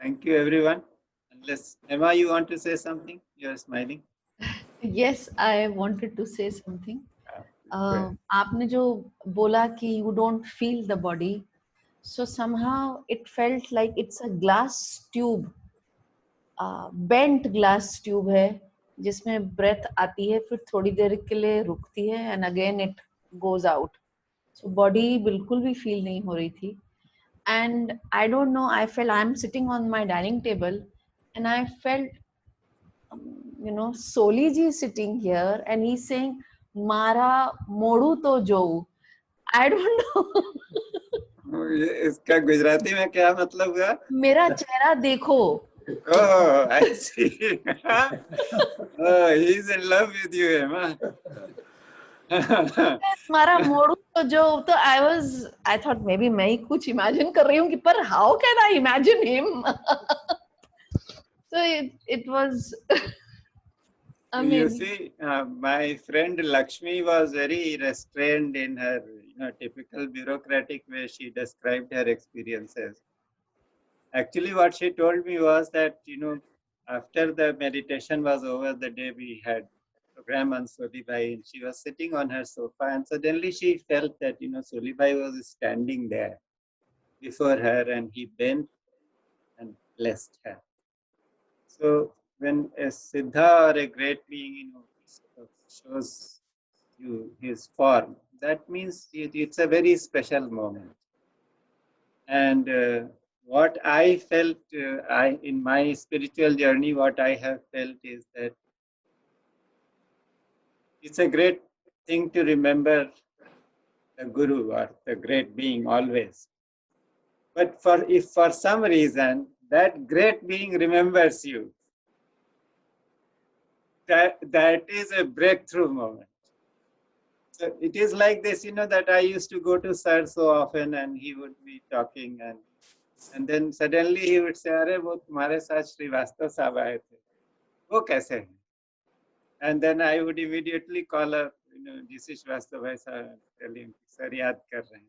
thank you everyone. Unless Emma, you want to say something? You are smiling. Yes, I wanted to say something. Good. आपने जो बोला कि you don't feel the body, so somehow it felt like it's a glass tube, bent glass tube है जिसमें breath आती है, फिर थोड़ी देर के लिए रुकती है and again it goes out. So body बिल्कुल भी feel नहीं हो रही थी. And I don't know, I felt I'm sitting on my dining table and I felt, you know, Soli ji sitting here and he's saying, Mara modu to jo. I don't know. इसका गुजराती में क्या मतलब हुआ? मेरा चेहरा देखो. Oh, I see. Oh, he's in love with you, Emma. मारा मोड़ू तो जो, तो I thought maybe मैं ही कुछ imagine कर रही हूँ कि पर how can I imagine him? So it was amazing. You see, my friend Lakshmi was very restrained in her, typical bureaucratic way. She described her experiences. Actually, what she told me was that, after the meditation was over, the day we had program on Solibai, and she was sitting on her sofa, and suddenly she felt that, Solibai was standing there before her, and he bent and blessed her. So when a Siddha or a great being, shows you his form, that means it's a very special moment. And what I felt, in my spiritual journey, what I have felt is that it's a great thing to remember the Guru or the great being always. But if for some reason that great being remembers you, that is a breakthrough moment. So it is like this, that I used to go to Sir so often, and he would be talking, and then suddenly he would say, "Arey, wo tumhare saath Srivastav sahab aaye the. Wo kaise hain?" And then I would immediately call up, DC Srivastav bhai sahab, tell him, "Sir, yaad kar rahe hain."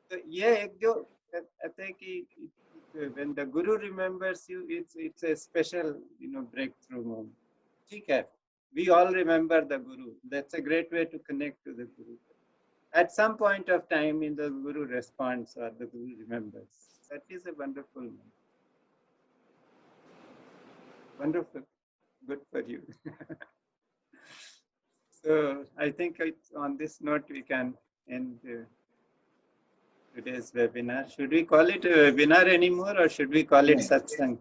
So ye ek jo कहते हैं कि when the Guru remembers you, it's a special, breakthrough moment. ठीक है. We all remember the Guru. That's a great way to connect to the Guru. At some point of time, the Guru responds or the Guru remembers. That is a wonderful moment. Wonderful. Good for you. So I think on this note we can end today's webinar. Should we call it a webinar anymore, or should we call it satsang?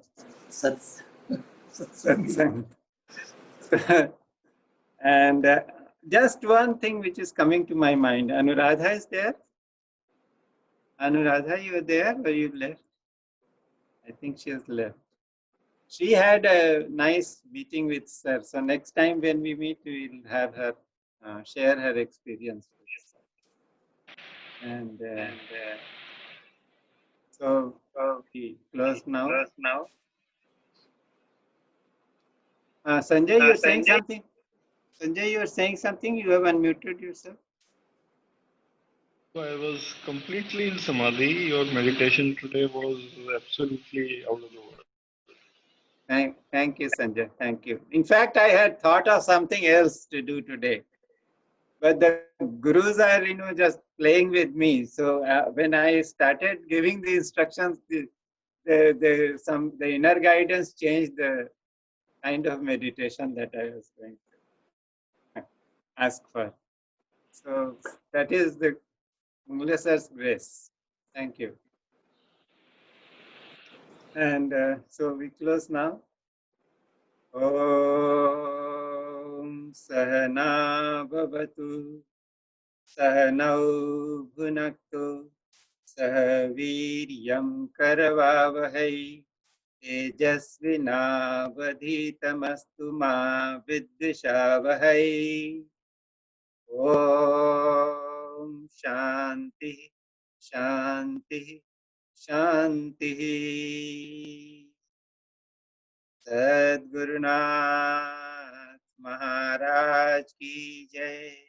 Satsang. And just one thing which is coming to my mind. Anuradha is there? Anuradha, you are there or you left? I think she has left. She had a nice meeting with Sir. So next time when we meet, we will have her share her experience with us. And so we close now. Sanjay, you are saying something? Sanjay, you are saying something? You have unmuted yourself. I was completely in Samadhi. Your meditation today was absolutely out of the world. Thank you, Sanjay. Thank you. In fact, I had thought of something else to do today, but the gurus are, just playing with me. So when I started giving the instructions, the inner guidance changed the kind of meditation that I was going to ask for. So that is the Mule Sir's grace. Thank you. And so we close now. Om Sahana Bhavatu Sahanau Bhunaktu Sahaviryam Karavavahai Tejasvinavadhitamastu ma Vidvishavahai. Om Shanti Shanti Shanti. सद्गुरुनाथ महाराज की जय।